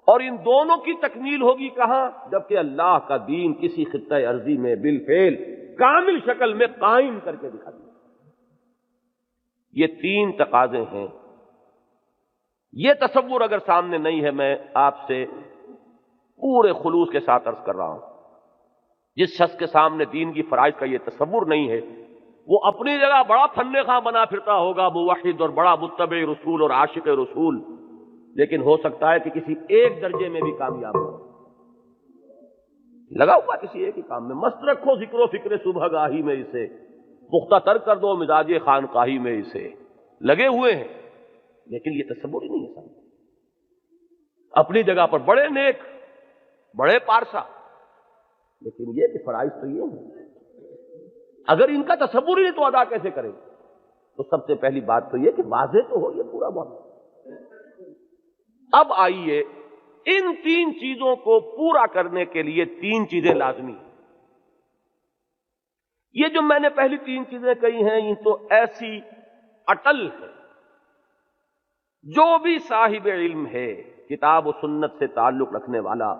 اور ان دونوں کی تکمیل ہوگی کہاں؟ جبکہ اللہ کا دین کسی خطہ ارضی میں بالفعل کامل شکل میں قائم کر کے دکھا دیا. یہ تین تقاضے ہیں. یہ تصور اگر سامنے نہیں ہے، میں آپ سے پورے خلوص کے ساتھ عرض کر رہا ہوں، جس شخص کے سامنے دین کی فرائض کا یہ تصور نہیں ہے، وہ اپنی جگہ بڑا فن خواہ بنا پھرتا ہوگا، موحد اور بڑا متبع رسول اور عاشق رسول، لیکن ہو سکتا ہے کہ کسی ایک درجے میں بھی کامیاب ہو، لگا ہوا کسی ایک ہی کام میں. مست رکھو ذکر و فکر صبح گاہی میں اسے، پختہ تر کر دو مزاج خانقاہی میں اسے، لگے ہوئے ہیں لیکن یہ تصور ہی نہیں ہے سامنے. اپنی جگہ پر بڑے نیک، بڑے پارسا، لیکن یہ کہ فرائض تو یہ ہیں. اگر ان کا تصور ہی نہیں تو ادا کیسے کریں؟ تو سب سے پہلی بات تو یہ کہ واضح تو ہو یہ پورا معاملہ. اب آئیے، ان تین چیزوں کو پورا کرنے کے لیے تین چیزیں لازمی ہیں. یہ جو میں نے پہلی تین چیزیں کہی ہیں یہ تو ایسی اٹل ہے. جو بھی صاحب علم ہے، کتاب و سنت سے تعلق رکھنے والا،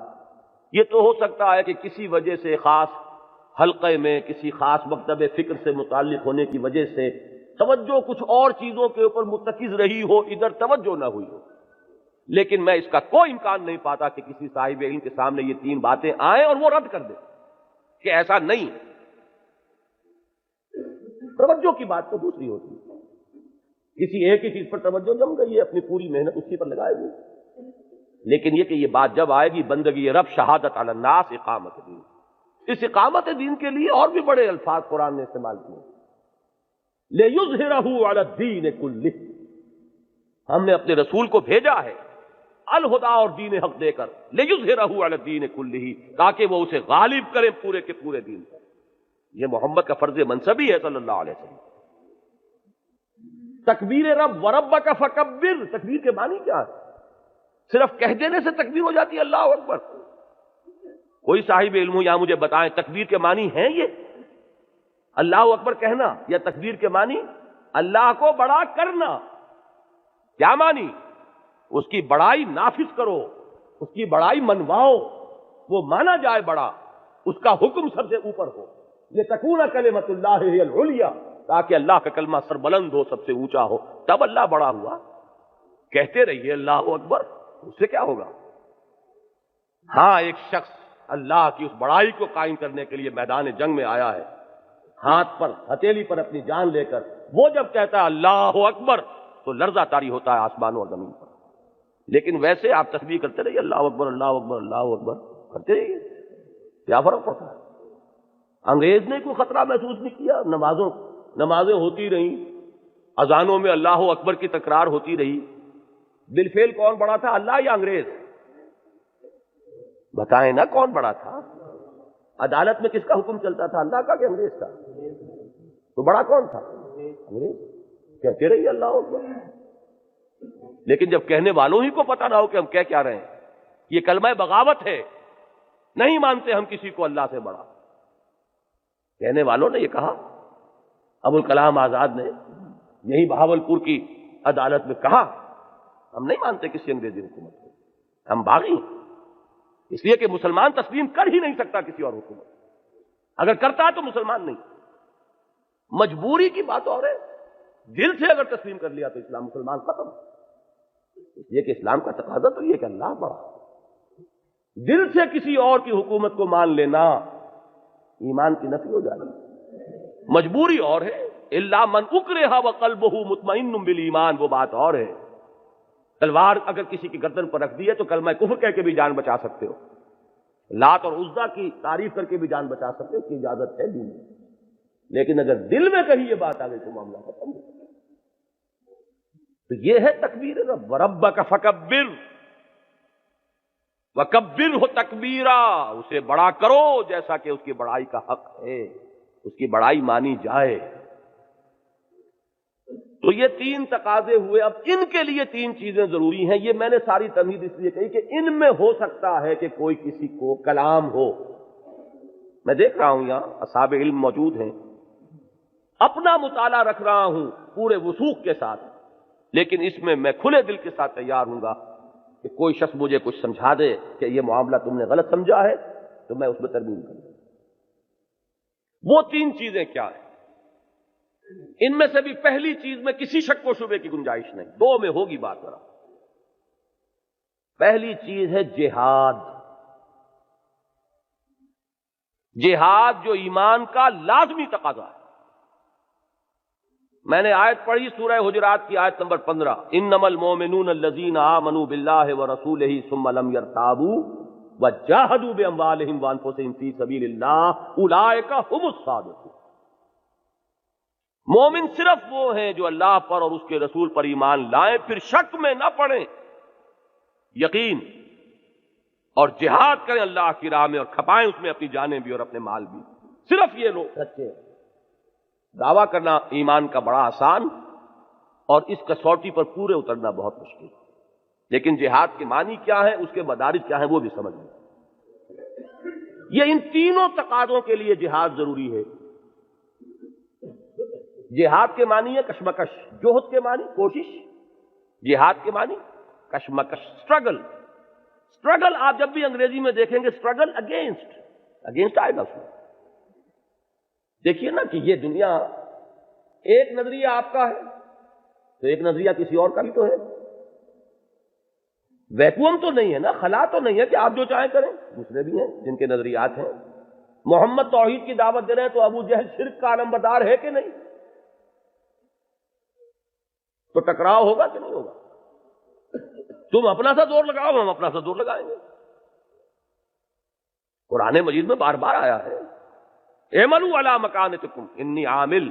یہ تو ہو سکتا ہے کہ کسی وجہ سے خاص حلقے میں کسی خاص مکتب فکر سے متعلق ہونے کی وجہ سے توجہ کچھ اور چیزوں کے اوپر مرتکز رہی ہو، ادھر توجہ نہ ہوئی ہو، لیکن میں اس کا کوئی امکان نہیں پاتا کہ کسی صاحب علم کے سامنے یہ تین باتیں آئیں اور وہ رد کر دے کہ ایسا نہیں. توجہ کی بات تو دوسری ہوتی ہے. کسی ایک ہی چیز پر توجہ جم گئی ہے، اپنی پوری محنت اسی پر لگائے ہوئی، لیکن یہ کہ یہ بات جب آئے گی بندگی رب، شہادت علی الناس، اقامت دین، اس اقامت دین کے لیے اور بھی بڑے الفاظ قرآن نے استعمال کیے. لِيُظْهِرَهُ عَلَى الدِّينِ كُلِّهِ، ہم نے اپنے رسول کو بھیجا ہے الہدا اور دین حق دے کر، لِيُظْهِرَهُ عَلَى الدِّينِ كُلِّهِ، تاکہ وہ اسے غالب کرے پورے کے پورے دین پر. یہ محمد کا فرض منصبی ہے صلی اللہ علیہ وسلم. تکبیر رب وَرَبَّكَ فَكَبِّرْ، تکبیر کے معنی کیا ہے؟ صرف کہہ دینے سے تکبیر ہو جاتی ہے اللہ اکبر؟ کوئی صاحب علم ہو یا مجھے بتائیں تکبیر کے معنی ہیں یہ؟ اللہ اکبر کہنا یا تکبیر کے معنی اللہ کو بڑا کرنا؟ کیا معنی؟ اس کی بڑائی نافذ کرو، اس کی بڑائی منواؤ، وہ مانا جائے بڑا، اس کا حکم سب سے اوپر ہو. لِتَكُونَ كَلِمَةُ اللَّهِ هِيَ الْعُلْيَا، تاکہ اللہ کا کلمہ سربلند ہو، سب سے اونچا ہو، تب اللہ بڑا ہوا. کہتے رہیے اللہ اکبر، اس سے کیا ہوگا؟ ہاں، ایک شخص اللہ کی اس بڑائی کو قائم کرنے کے لیے میدان جنگ میں آیا ہے، ہاتھ پر ہتھیلی پر اپنی جان لے کر، وہ جب کہتا ہے اللہ اکبر تو لرزہ طاری ہوتا ہے آسمانوں اور زمین پر. لیکن ویسے آپ تسبیح کرتے رہیے اللہ اکبر اللہ اکبر اللہ اکبر کرتے رہیے، کیا فرق پڑتا ہے؟ انگریز نے کوئی خطرہ محسوس نہیں کیا نمازوں نمازیں ہوتی رہیں، اذانوں میں اللہ اکبر کی تکرار ہوتی رہی، بالفعل کون بڑا تھا، اللہ یا انگریز؟ بتائیں نا کون بڑا تھا؟ عدالت میں کس کا حکم چلتا تھا، اللہ کا کہ انگریز کا؟ تو بڑا کون تھا؟ انگریز۔ کہتے رہیے اللہ اکبر، لیکن جب کہنے والوں ہی کو پتہ نہ ہو کہ ہم کہہ کیا رہے ہیں، یہ کلمہ بغاوت ہے، نہیں مانتے ہم کسی کو اللہ سے بڑا۔ کہنے والوں نے یہ کہا، ابوالکلام آزاد نے یہی بہاولپور کی عدالت میں کہا، ہم نہیں مانتے کسی انگریزی حکومت کو، ہم باغی ہیں، اس لیے کہ مسلمان تسلیم کر ہی نہیں سکتا کسی اور حکومت، اگر کرتا ہے تو مسلمان نہیں، مجبوری کی بات اور ہے، دل سے اگر تسلیم کر لیا تو اسلام، مسلمان ختم۔ اس لیے کہ اسلام کا تقاضا تو یہ کہ اللہ بڑا، دل سے کسی اور کی حکومت کو مان لینا ایمان کی نفی ہو جائے، مجبوری اور ہے، الا من اکرہ وقلبہ مطمئن بالایمان، وہ بات اور ہے۔ تلوار اگر کسی کی گردن پر رکھ دی ہے تو کلمہ کفر کہہ کے بھی جان بچا سکتے ہو، لات اور عزا کی تعریف کر کے بھی جان بچا سکتے ہو، اس کی اجازت ہے دین میں، لیکن اگر دل میں کہیں یہ بات آ گئی تو معاملہ ختم ہو۔ تو یہ ہے تکبیر رب، وربک فکبر وکبرہ تکبیرا، اسے بڑا کرو جیسا کہ اس کی بڑائی کا حق ہے، اس کی بڑائی مانی جائے۔ تو یہ تین تقاضے ہوئے، اب ان کے لیے تین چیزیں ضروری ہیں۔ یہ میں نے ساری تمہید اس لیے کہی کہ ان میں ہو سکتا ہے کہ کوئی کسی کو کلام ہو۔ میں دیکھ رہا ہوں یہاں اصحاب علم موجود ہیں، اپنا مطالعہ رکھ رہا ہوں پورے وثوق کے ساتھ، لیکن اس میں کھلے دل کے ساتھ تیار ہوں گا کہ کوئی شخص مجھے کچھ سمجھا دے کہ یہ معاملہ تم نے غلط سمجھا ہے تو میں اس میں ترمیم کروں۔ وہ تین چیزیں کیا ہیں؟ ان میں سے بھی پہلی چیز میں کسی شک و شبے کی گنجائش نہیں، دو میں ہوگی بات ذرا۔ پہلی چیز ہے جہاد، جہاد جو ایمان کا لازمی تقاضا ہے۔ میں نے آیت پڑھی سورہ حجرات کی آیت نمبر 15، انما المؤمنون الذین آمنوا باللہ ورسولہ ثم لم یرتابوا وجاہدوا باموالہم وانفسہم فی سبیل اللہ اولئک ھم الصادقون۔ مومن صرف وہ ہیں جو اللہ پر اور اس کے رسول پر ایمان لائیں، پھر شک میں نہ پڑیں، یقین اور جہاد کریں اللہ کی راہ میں، اور کھپائیں اس میں اپنی جانیں بھی اور اپنے مال بھی۔ صرف یہ لوگ سچے ہیں۔ دعویٰ کرنا ایمان کا بڑا آسان اور اس کسوٹی پر پورے اترنا بہت مشکل، لیکن جہاد کے معنی کیا ہے، اس کے مدارج کیا ہیں، وہ بھی سمجھ لیں۔ یہ ان تینوں تقاضوں کے لیے جہاد ضروری ہے۔ جہاد کے معنی ہے کشمکش، جوہد کے معنی کوشش، جہاد کے معنی کشمکش، اسٹرگل۔ اسٹرگل آپ جب بھی انگریزی میں دیکھیں گے اسٹرگل اگینسٹ آئے گا اس میں۔ دیکھیے نا کہ یہ دنیا ایک نظریہ آپ کا ہے تو ایک نظریہ کسی اور کا بھی تو ہے، ویکوم تو نہیں ہے نا، خلا تو نہیں ہے کہ آپ جو چاہیں کریں، دوسرے بھی ہیں جن کے نظریات ہیں۔ محمد توحید کی دعوت دے رہے ہیں تو ابو جہل شرک کا علمبردار ہے کہ نہیں؟ تو ٹکراؤ ہوگا کہ نہیں ہوگا؟ تم اپنا سا زور لگاؤ، ہم اپنا سا زور لگائیں گے۔ قرآن مجید میں بار بار آیا ہے، اعملوا علی مکانتکم انی عامل،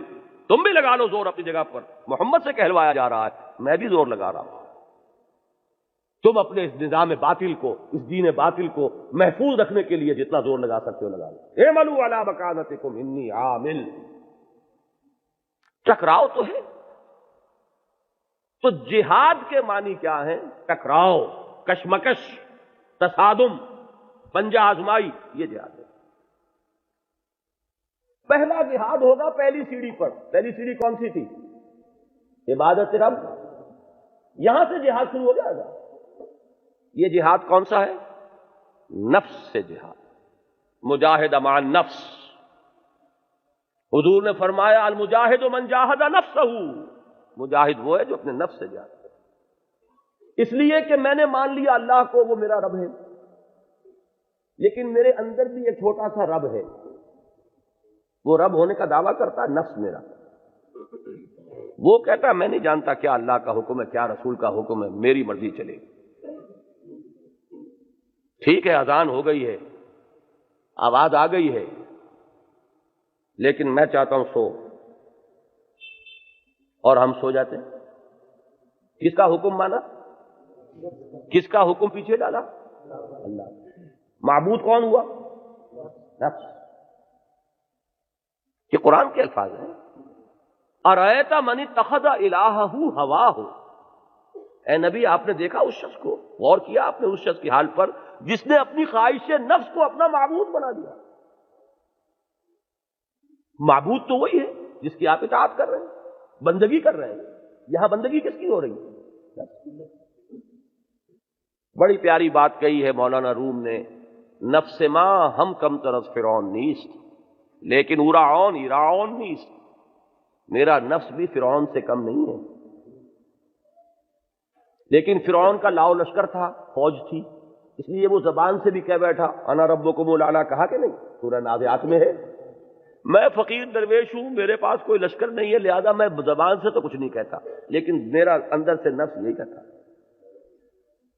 تم بھی لگا لو زور اپنی جگہ پر۔ محمد سے کہلوایا جا رہا ہے، میں بھی زور لگا رہا ہوں۔ تم اپنے اس نظام باطل کو، اس دین باطل کو محفوظ رکھنے کے لیے جتنا زور لگا سکتے ہو لگا لو۔ اعملوا علی مکانتکم انی عامل۔ ٹکراؤ تو ہے، تو جہاد کے معنی کیا ہے؟ ٹکراؤ، کشمکش، تصادم، پنجہ آزمائی، یہ جہاد ہے۔ پہلا جہاد ہوگا پہلی سیڑھی پر۔ پہلی سیڑھی کون سی تھی؟ عبادت رب۔ یہاں سے جہاد شروع ہو جائے گا۔ یہ جہاد کون سا ہے؟ نفس سے جہاد، مجاہد مع النفس۔ حضور نے فرمایا المجاہد من جاہد نفسہ، مجاہد وہ ہے جو اپنے نفس سے جہاد کرے۔ اس لیے کہ میں نے مان لیا اللہ کو وہ میرا رب ہے، لیکن میرے اندر بھی ایک چھوٹا سا رب ہے، وہ رب ہونے کا دعویٰ کرتا ہے نفس میرا۔ وہ کہتا ہے میں نہیں جانتا کیا اللہ کا حکم ہے، کیا رسول کا حکم ہے، میری مرضی چلے۔ ٹھیک ہے، اذان ہو گئی ہے، آواز آ گئی ہے، لیکن میں چاہتا ہوں سو اور ہم سو جاتے ہیں. کس کا حکم مانا؟ کس کا حکم پیچھے ڈالا؟ اللہ. معبود کون ہوا؟ نفس. یہ قرآن کے الفاظ ہیں. ارأیت من اتخذ الہہ ہواہ. اے نبی آپ نے دیکھا اس شخص کو، غور کیا آپ نے اس شخص کی حال پر جس نے اپنی خواہش نفس کو اپنا معبود بنا دیا. معبود تو وہی ہے جس کی آپ اطاعت کر رہے ہیں، بندگی کر رہے ہیں. یہاں بندگی کس کی ہو رہی ہے؟ بڑی پیاری بات کہی ہے مولانا روم نے. نفس ما ہم کم طرز فرعون نیست لیکن اراعون ایراعون نیست. میرا نفس بھی فرعون سے کم نہیں ہے، لیکن فرعون کا لاؤ لشکر تھا، فوج تھی، اس لیے وہ زبان سے بھی کہہ بیٹھا انا ربکم الاعلی. کہا کہ نہیں؟ سورہ نازعات میں ہے میں فقیر درویش ہوں، میرے پاس کوئی لشکر نہیں ہے، لہذا میں زبان سے تو کچھ نہیں کہتا، لیکن میرا اندر سے نفس یہی کہتا.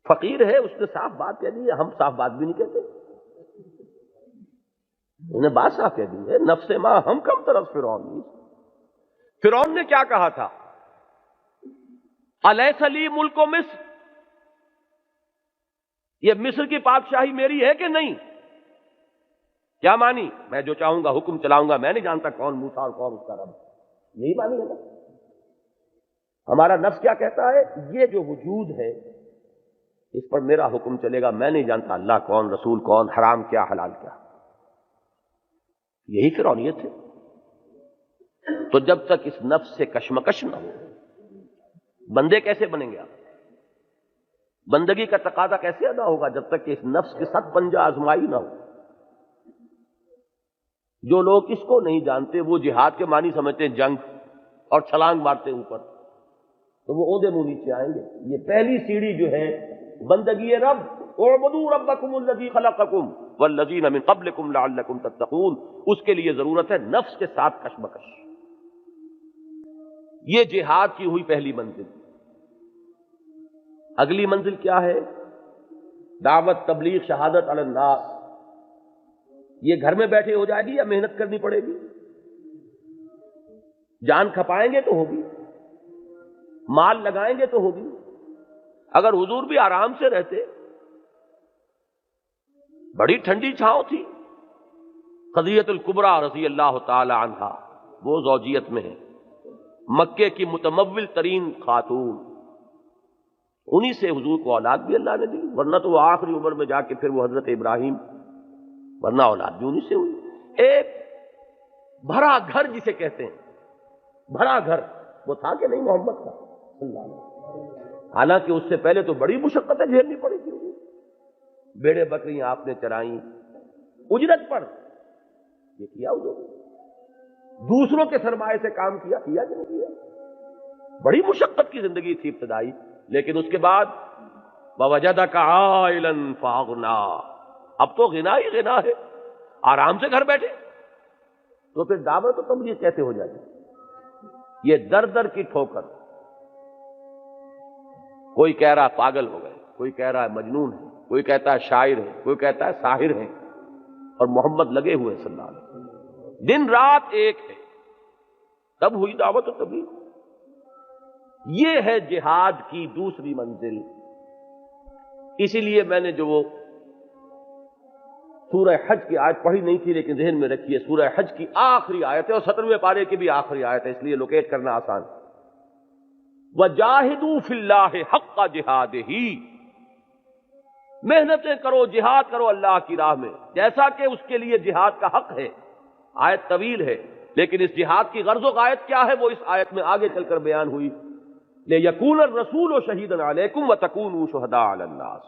فقیر ہے، اس نے صاف بات کہہ دی ہے. ہم صاف بات بھی نہیں کہتے، انہیں بات صاف کہہ دی ہے. نفس ما ہم کم طرف فرعون. فرعون نے کیا کہا تھا؟ الیس لی ملک مصر، یہ مصر کی بادشاہی میری ہے کہ نہیں؟ کیا مانی؟ میں جو چاہوں گا حکم چلاؤں گا، میں نہیں جانتا کون موسیٰ اور کون اس کا رب. یہی مانی ہے نا. ہمارا نفس کیا کہتا ہے؟ یہ جو وجود ہے اس پر میرا حکم چلے گا، میں نہیں جانتا اللہ کون، رسول کون، حرام کیا حلال کیا. یہی فرعونیت ہے. تو جب تک اس نفس سے کشمکش نہ ہو، بندے کیسے بنیں گے آپ؟ بندگی کا تقاضا کیسے ادا ہوگا جب تک کہ اس نفس کے ساتھ پنجہ آزمائی نہ ہو؟ جو لوگ اس کو نہیں جانتے وہ جہاد کے معنی سمجھتے ہیں جنگ اور چھلانگ مارتے اوپر، تو وہ اودے منہ نیچے آئیں گے. یہ پہلی سیڑھی جو ہے بندگی رب، اعبدوا ربکم الذی خلقکم والذین من قبلکم لعلکم تتقون، اس کے لیے ضرورت ہے نفس کے ساتھ کشمکش. یہ جہاد کی ہوئی پہلی منزل. اگلی منزل کیا ہے؟ دعوت، تبلیغ، شہادت علی الناس. یہ گھر میں بیٹھے ہو جائے گی یا محنت کرنی پڑے گی؟ جان کھپائیں گے تو ہوگی، مال لگائیں گے تو ہوگی. اگر حضور بھی آرام سے رہتے، بڑی ٹھنڈی چھاؤں تھی. خدیجہ الکبریٰ رضی اللہ تعالی عنہا وہ زوجیت میں ہے، مکے کی متمول ترین خاتون، انہی سے حضور کو اولاد بھی اللہ نے دی، ورنہ تو وہ آخری عمر میں جا کے پھر وہ حضرت ابراہیم، ورنہ اولاد بھی انہی سے ہوئی. ایک بھرا گھر جسے کہتے ہیں، بھرا گھر وہ تھا کہ نہیں محمد کا صلی اللہ علیہ وسلم. حالانکہ اس سے پہلے تو بڑی مشقتیں جھیلنی پڑی تھی. بیڑے بکریاں آپ نے چرائیں اجرت پر. یہ کیا حضور؟ دوسروں کے سرمایے سے کام کیا کہ نہیں کیا؟ بڑی مشقت کی زندگی تھی ابتدائی، لیکن اس کے بعد وَوَجَدَكَ عَائِلًا فَأَغْنَىٰ. اب تو غنا ہی غنا ہے، آرام سے گھر بیٹھے. تو پھر دعوت و تبلیغ کیسے ہو جائے؟ یہ در در کی ٹھوکر. کوئی کہہ رہا پاگل ہو گئے، کوئی کہہ رہا ہے مجنون ہے، کوئی کہتا ہے شاعر ہے، کوئی کہتا ہے ساحر ہے، اور محمد لگے ہوئے صلی اللہ علیہ وسلم، دن رات ایک ہے. تب ہوئی دعوت و تبلیغ. یہ ہے جہاد کی دوسری منزل. اسی لیے میں نے جو وہ سورہ حج کی آیت پڑھی نہیں تھی لیکن ذہن میں رکھی ہے، سورہ حج کی آخری آیت ہے اور 17ویں پارے کی بھی آخری آیت ہے، اس لیے لوکیٹ کرنا آسان. وَجَاهِدُوا فِي اللَّهِ حَقَّ جِهَادِهِ. محنتیں کرو، جہاد کرو اللہ کی راہ میں جیسا کہ اس کے لیے جہاد کا حق ہے. آیت طویل ہے لیکن اس جہاد کی غرض و غایت کیا ہے وہ اس آیت میں آگے چل کر بیان ہوئی. لِيَكُونَ الرَّسُولُ شَهِيدًا عَلَيْكُمْ وَتَكُونُوا شُهَدَاءَ عَلَى النَّاسِ.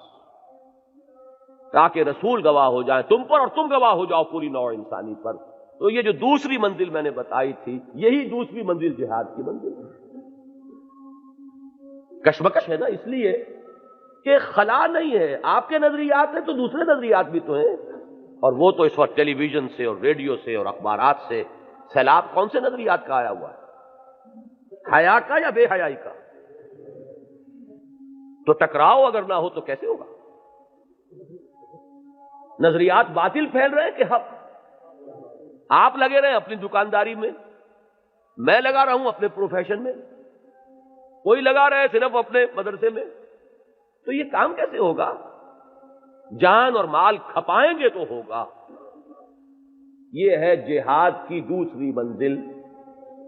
تاکہ رسول گواہ ہو جائے تم پر اور تم گواہ ہو جاؤ پوری نوع انسانی پر. تو یہ جو دوسری منزل میں نے بتائی تھی، یہی دوسری منزل جہاد کی منزل ہے. کشمکش ہے نا، اس لیے کہ خلا نہیں ہے. آپ کے نظریات ہیں تو دوسرے نظریات بھی تو ہیں، اور وہ تو اس وقت ٹیلی ویژن سے اور ریڈیو سے اور اخبارات سے سیلاب کون سے نظریات کا آیا ہوا ہے؟ حیا کا یا بے حیائی کا؟ تو ٹکراؤ اگر نہ ہو تو کیسے ہوگا؟ نظریات باطل پھیل رہے ہیں کہ حق. آپ لگے رہے اپنی دکانداری میں، میں لگا رہا ہوں اپنے پروفیشن میں، کوئی لگا رہے صرف اپنے مدرسے میں، تو یہ کام کیسے ہوگا؟ جان اور مال کھپائیں گے تو ہوگا۔ یہ ہے جہاد کی دوسری منزل،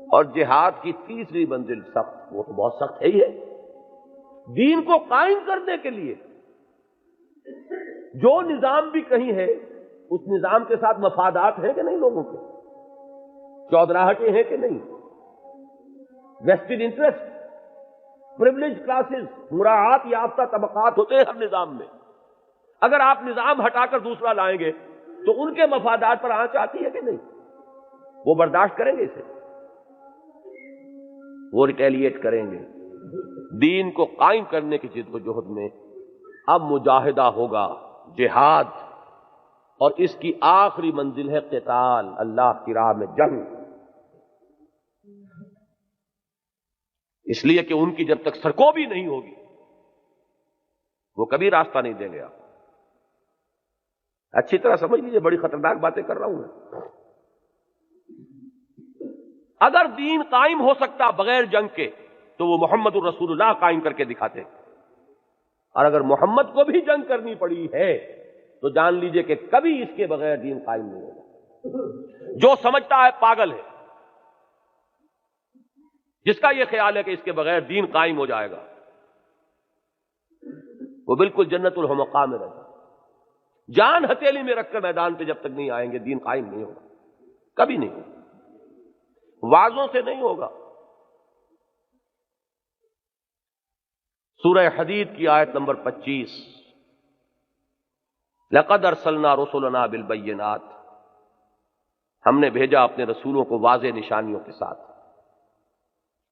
اور جہاد کی تیسری منزل سخت، وہ تو بہت سخت ہے ہی ہے۔ دین کو قائم کرنے کے لیے جو نظام بھی کہیں ہے، اس نظام کے ساتھ مفادات ہیں کہ نہیں لوگوں کے؟ چودراہٹیں ہیں کہ نہیں؟ ویسٹڈ انٹرسٹ، پریولیج کلاسز، مراعات یافتہ طبقات ہوتے ہیں ہر نظام میں۔ اگر آپ نظام ہٹا کر دوسرا لائیں گے تو ان کے مفادات پر آنچ آتی ہے کہ نہیں؟ وہ برداشت کریں گے اسے؟ وہ ریٹیلیٹ کریں گے۔ دین کو قائم کرنے کی جد و جہد میں اب مجاہدہ ہوگا، جہاد، اور اس کی آخری منزل ہے قتال، اللہ کی راہ میں جنگ۔ اس لیے کہ ان کی جب تک سرکوبی نہیں ہوگی وہ کبھی راستہ نہیں دیں گے۔ آپ اچھی طرح سمجھ لیجیے، بڑی خطرناک باتیں کر رہا ہوں میں۔ اگر دین قائم ہو سکتا بغیر جنگ کے تو وہ محمد الرسول اللہ قائم کر کے دکھاتے، اور اگر محمد کو بھی جنگ کرنی پڑی ہے تو جان لیجئے کہ کبھی اس کے بغیر دین قائم نہیں ہوگا۔ جو سمجھتا ہے پاگل ہے، جس کا یہ خیال ہے کہ اس کے بغیر دین قائم ہو جائے گا، وہ بالکل جنت الحمقاء میں رہتا۔ جان ہتھیلی میں رکھ کر میدان پہ جب تک نہیں آئیں گے دین قائم نہیں ہوگا، کبھی نہیں ہوگا، وعظوں سے نہیں ہوگا۔ سورہ حدید کی آیت نمبر 25، لقد ارسلنا رسلنا بالبینات، ہم نے بھیجا اپنے رسولوں کو واضح نشانیوں کے ساتھ۔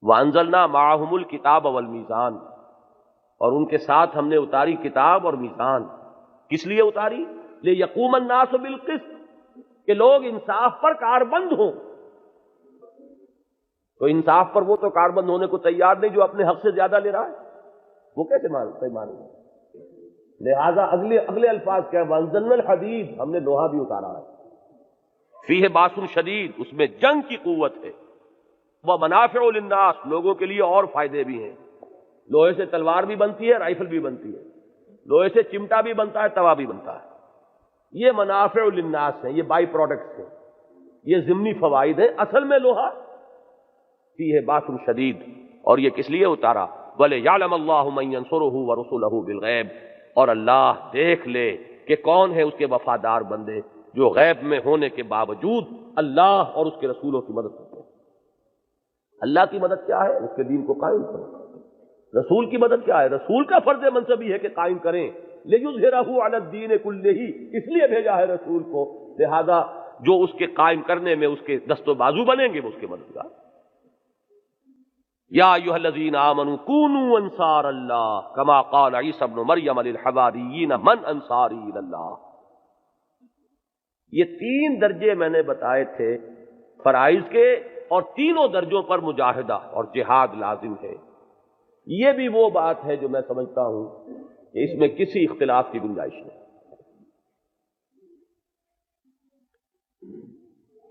وانزلنا معہم الکتاب والمیزان، اور ان کے ساتھ ہم نے اتاری کتاب اور میزان۔ کس لیے اتاری؟ لیقوم الناس بالقسط، کہ لوگ انصاف پر کاربند ہوں۔ تو انصاف پر وہ تو کاربند ہونے کو تیار نہیں جو اپنے حق سے زیادہ لے رہا ہے، وہ کیسے مانیں گے؟ لہذا اگلے الفاظ کیا ہے؟ وانزلنا الحدید، ہم نے لوہا بھی اتارا ہے، فیہ باس شدید، اس میں جنگ کی قوت ہے، ومنافع للناس، لوگوں کے لیے اور فائدے بھی ہیں۔ لوہے سے تلوار بھی بنتی ہے، رائفل بھی بنتی ہے، لوہے سے چمٹا بھی بنتا ہے، توا بھی بنتا ہے۔ یہ منافع للناس ہیں، یہ بائی پروڈکٹس ہیں، یہ ضمنی فوائد ہیں۔ اصل میں لوہا فیہ باس شدید، اور یہ کس لیے اتارا؟ وَلِيَعْلَمَ اللَّهُ مَن يَنصُرُهُ وَرُسُلَهُ بِالْغَيْبِ، اور اللہ دیکھ لے کہ کون ہے اس کے وفادار بندے جو غیب میں ہونے کے باوجود اللہ اور اس کے رسولوں کی مدد کرتے ہیں۔ اللہ کی مدد کیا ہے؟ اس کے دین کو قائم کرو۔ رسول کی مدد کیا ہے؟ رسول کا فرض منصب یہ ہے کہ قائم کریں۔ لِيُظْهِرَهُ عَلَى الدِّينِ كُلِّهِ، اس لیے بھیجا ہے رسول کو، لہذا جو اس کے قائم کرنے میں اس کے دست و بازو بنیں گے وہ اس کے مددگار۔ یا ایھا الذین آمنوا کونوا انصار اللہ کما قال عیسی ابن مریم للحواریین من انصاری الی اللہ۔ یہ 3 درجے میں نے بتائے تھے فرائض کے، اور تینوں درجوں پر مجاہدہ اور جہاد لازم ہے۔ یہ بھی وہ بات ہے جو میں سمجھتا ہوں کہ اس میں کسی اختلاف کی گنجائش نہیں۔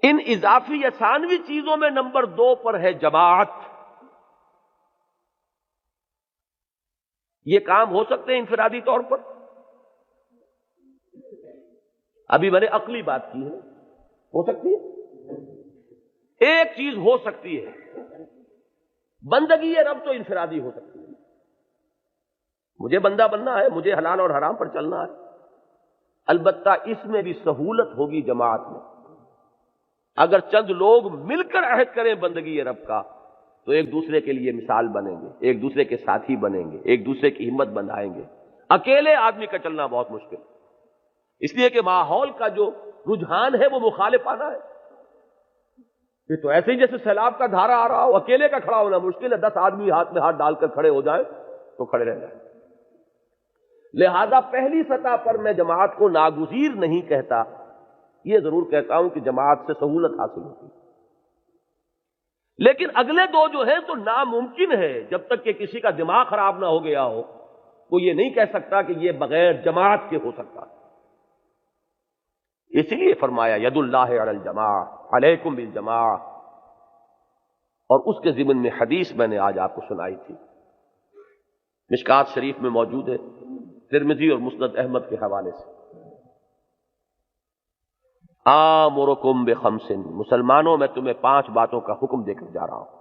ان اضافی یا ثانوی چیزوں میں نمبر 2 پر ہے جماعت۔ یہ کام ہو سکتے ہیں انفرادی طور پر؟ ابھی میں نے عقلی بات کی ہے، ہو سکتی ہے۔ ایک چیز ہو سکتی ہے، بندگی رب تو انفرادی ہو سکتی ہے۔ مجھے بندہ بننا ہے، مجھے حلال اور حرام پر چلنا ہے، البتہ اس میں بھی سہولت ہوگی جماعت میں۔ اگر چند لوگ مل کر عہد کریں بندگی رب کا تو ایک دوسرے کے لیے مثال بنیں گے، ایک دوسرے کے ساتھی بنیں گے، ایک دوسرے کی ہمت بندھائیں گے۔ اکیلے آدمی کا چلنا بہت مشکل، اس لیے کہ ماحول کا جو رجحان ہے وہ مخالفانہ ہے۔ یہ تو ایسے ہی جیسے سیلاب کا دھارا آ رہا ہو، اکیلے کا کھڑا ہونا مشکل ہے، 10 آدمی ہاتھ میں ہاتھ ڈال کر کھڑے ہو جائیں تو کھڑے رہ جائیں۔ لہذا پہلی سطح پر میں جماعت کو ناگزیر نہیں کہتا، یہ ضرور کہتا ہوں کہ جماعت سے سہولت حاصل ہوتی ہے۔ لیکن اگلے 2 جو ہیں تو ناممکن ہے، جب تک کہ کسی کا دماغ خراب نہ ہو گیا ہو، وہ یہ نہیں کہہ سکتا کہ یہ بغیر جماعت کے ہو سکتا۔ اسی لیے فرمایا ید اللہ علی الجماع، علیکم بالجماع، اور اس کے ضمن میں حدیث میں نے آج آپ کو سنائی تھی مشکات شریف میں موجود ہے، ترمذی اور مسند احمد کے حوالے سے۔ آمرکم بخمس، مسلمانوں میں تمہیں 5 باتوں کا حکم دے کر جا رہا ہوں۔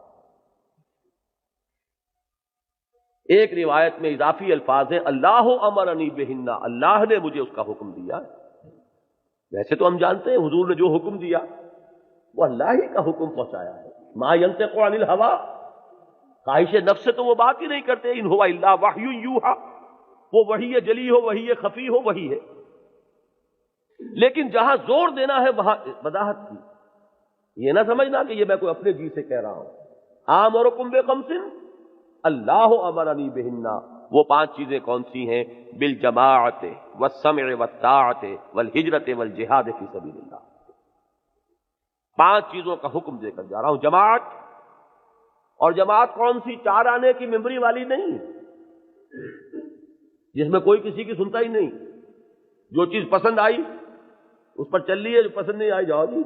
ایک روایت میں اضافی الفاظ ہیں اللہ امرنی بہن، اللہ نے مجھے اس کا حکم دیا۔ ویسے تو ہم جانتے ہیں حضور نے جو حکم دیا وہ اللہ ہی کا حکم پہنچایا ہے۔ ما ینطق عن الہوا، خواہش نفس سے تو وہ بات ہی نہیں کرتے، ان ہوا الا وحی یوحی، وہ وحی جلی ہو، وحی خفی ہو، وہی ہے۔ لیکن جہاں زور دینا ہے وہاں وضاحت کی، یہ نہ سمجھنا کہ یہ میں کوئی اپنے جی سے کہہ رہا ہوں۔ آمرکم بخمس اللہ امرنی بہن، وہ 5 چیزیں کون سی ہیں؟ بالجماعت والسمع والطاعت والہجرت والجہاد فی سبیل اللہ۔ 5 چیزوں کا حکم دے کر جا رہا ہوں۔ جماعت، اور جماعت کون سی؟ 4 آنے کی ممبری والی نہیں، جس میں کوئی کسی کی سنتا ہی نہیں، جو چیز پسند آئی اس پر چل لیے، جو پسند نہیں آئی جاؤ جی،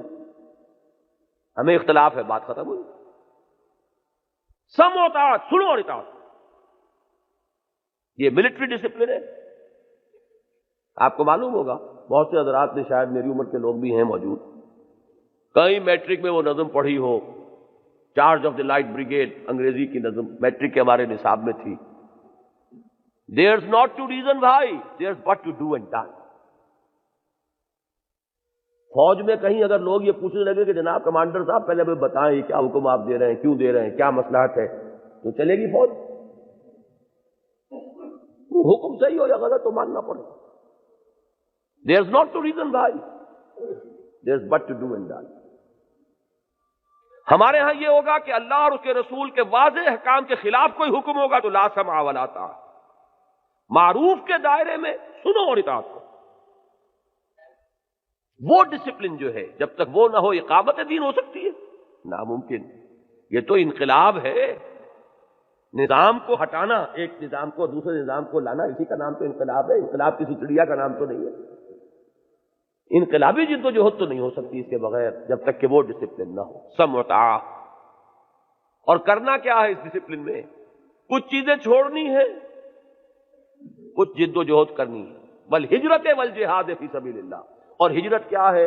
ہمیں اختلاف ہے، بات ختم ہوئی۔ سمع و طاعت، سنو اور اطاعت، یہ ملٹری ڈسپلن ہے۔ آپ کو معلوم ہوگا، بہت سے حضرات نے، شاید میری عمر کے لوگ بھی ہیں موجود، کہیں میٹرک میں وہ نظم پڑھی ہو، charge of the light brigade, انگریزی کی نظم میٹرک کے ہمارے نصاب میں تھی۔ There's not to reason why, there's but to do and done۔ فوج میں کہیں اگر لوگ یہ پوچھنے لگے کہ جناب کمانڈر صاحب پہلے ہمیں بتائیں یہ کیا حکم آپ دے رہے ہیں، کیوں دے رہے ہیں، کیا مصلحت ہے، تو چلے گی فوج؟ حکم صحیح ہو یا غلط تو ماننا پڑے۔ There's not to reason why, there's but to do and done۔ ہمارے ہاں یہ ہوگا کہ اللہ اور اس کے رسول کے واضح احکام کے خلاف کوئی حکم ہوگا تو لا سمع ولا طاعۃ، معروف کے دائرے میں سنو اور اطاعت کرو۔ وہ ڈسپلن جو ہے جب تک وہ نہ ہو اقامت دین ہو سکتی ہے؟ ناممکن۔ یہ تو انقلاب ہے، نظام کو ہٹانا، ایک نظام کو دوسرے نظام کو لانا، اسی کا نام تو انقلاب ہے۔ انقلاب کسی چڑیا کا نام تو نہیں ہے۔ انقلابی جدوجہد تو نہیں ہو سکتی اس کے بغیر جب تک کہ وہ ڈسپلن نہ ہو۔ سمع و طاعت، اور کرنا کیا ہے اس ڈسپلن میں؟ کچھ چیزیں چھوڑنی ہے، کچھ جدوجہد کرنی ہے۔ والہجرت والجہاد فی سبیل اللہ، اور ہجرت کیا ہے؟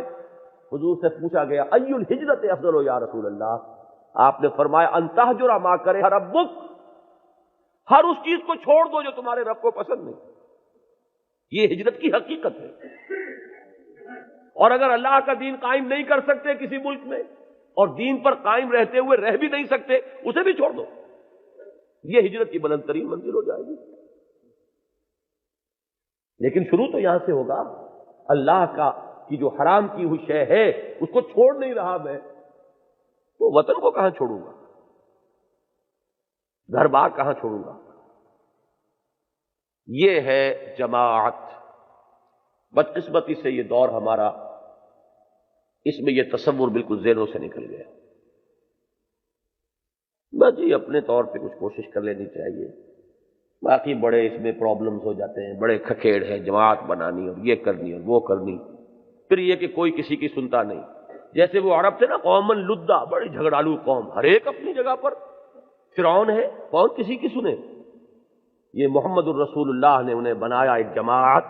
حضور سے پوچھا گیا ای الہجرت افضل یا رسول اللہ، آپ نے فرمایا ان تہجر ما کرہ ربک، ہر اس چیز کو چھوڑ دو جو تمہارے رب کو پسند نہیں۔ یہ ہجرت کی حقیقت ہے۔ اور اگر اللہ کا دین قائم نہیں کر سکتے کسی ملک میں، اور دین پر قائم رہتے ہوئے رہ بھی نہیں سکتے، اسے بھی چھوڑ دو، یہ ہجرت کی بلند ترین منزل ہو جائے گی۔ لیکن شروع تو یہاں سے ہوگا، اللہ کا کی جو حرام کی ہوئی شے ہے اس کو چھوڑ نہیں رہا میں، تو وطن کو کہاں چھوڑوں گا، گھر بار کہاں چھوڑوں گا؟ یہ ہے جماعت۔ بدقسمتی سے یہ دور ہمارا، اس میں یہ تصور بالکل ذہنوں سے نکل گیا۔ بس جی اپنے طور پہ کچھ کوشش کر لینی چاہیے، باقی بڑے اس میں پرابلمز ہو جاتے ہیں، بڑے کھکھیڑ ہیں، جماعت بنانی اور یہ کرنی اور وہ کرنی، پھر یہ کہ کوئی کسی کی سنتا نہیں۔ جیسے وہ عرب تھے نا، قومن لدا، بڑی جھگڑالو قوم، ہر ایک اپنی جگہ پر فرعون ہے، کون کسی کی سنے؟ یہ محمد الرسول اللہ نے انہیں بنایا ایک جماعت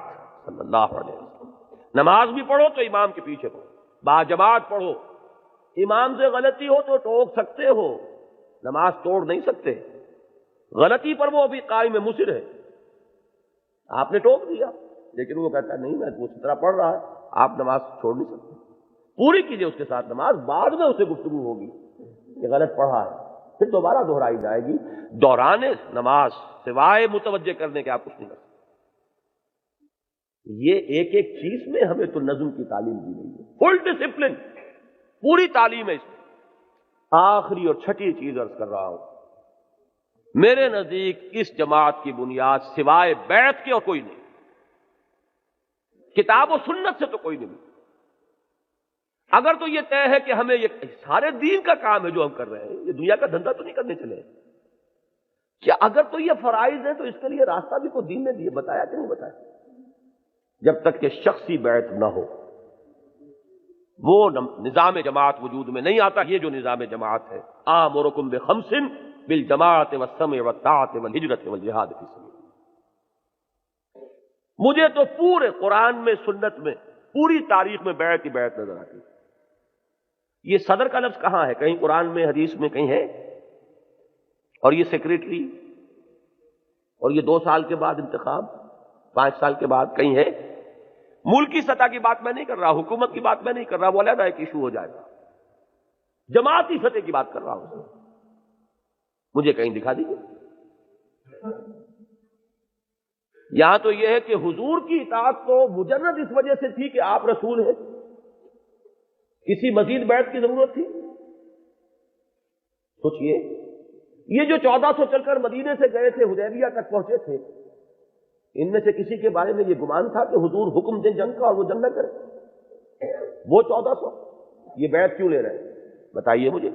صلی اللہ علیہ وسلم۔ نماز بھی پڑھو تو امام کے پیچھے پڑھو، با جماعت پڑھو، امام سے غلطی ہو تو ٹوک سکتے ہو، نماز توڑ نہیں سکتے۔ غلطی پر وہ ابھی قائم مصر ہے، آپ نے ٹوک دیا، لیکن وہ کہتا ہے نہیں میں تو اسی طرح پڑھ رہا ہے، آپ نماز چھوڑ نہیں سکتے، پوری کیجئے اس کے ساتھ نماز، بعد میں اسے گفتگو ہوگی کہ غلط پڑھا ہے، پھر دوبارہ دہرائی جائے گی۔ دوران نماز سوائے متوجہ کرنے کے آپ کچھ نہیں کر سکتے۔ یہ ایک ایک چیز میں ہمیں تو نظم کی تعلیم دی گئی ہے، فل ڈسپلن، پوری تعلیم ہے اس میں۔ آخری اور چھٹی چیز عرض کر رہا ہوں، میرے نزدیک اس جماعت کی بنیاد سوائے بیعت کے اور کوئی نہیں، کتاب و سنت سے تو کوئی نہیں۔ اگر تو یہ طے ہے کہ ہمیں یہ سارے دین کا کام ہے جو ہم کر رہے ہیں، یہ دنیا کا دھندا تو نہیں کرنے چلے، کیا اگر تو یہ فرائض ہیں تو اس کے لیے راستہ بھی کوئی دین نے دیا، بتایا کہ نہیں بتایا؟ جب تک کہ شخصی بیعت نہ ہو وہ نظام جماعت وجود میں نہیں آتا۔ یہ جو نظام جماعت ہے، آمرکم بخمس بالجماعت والسمع والطاعت والہجرت والجہاد فی سبیل۔ مجھے تو پورے قرآن میں، سنت میں، پوری تاریخ میں بیعت ہی بیعت نظر آتی ہے۔ یہ صدر کا لفظ کہاں ہے؟ کہیں قرآن میں، حدیث میں کہیں ہے؟ اور یہ سیکریٹری، اور یہ 2 سال کے بعد انتخاب، 5 سال کے بعد کہیں ہے؟ ملکی سطح کی بات میں نہیں کر رہا، حکومت کی بات میں نہیں کر رہا، وہ علیحدہ ایک ایشو ہو جائے گا۔ جماعتی سطح کی بات کر رہا ہوں، مجھے کہیں دکھا دیجیے۔ یہاں تو یہ ہے کہ حضور کی اطاعت تو مجرد اس وجہ سے تھی کہ آپ رسول ہیں، کسی مزید بیعت کی ضرورت تھی؟ سوچئے، یہ جو 1400 چل کر مدینے سے گئے تھے، حدیبیہ تک پہنچے تھے، ان میں سے کسی کے بارے میں یہ گمان تھا کہ حضور حکم دیں جنگ کا اور وہ جنگ نہ کرے؟ وہ 1400 یہ بیعت کیوں لے رہے ہیں؟ بتائیے مجھے۔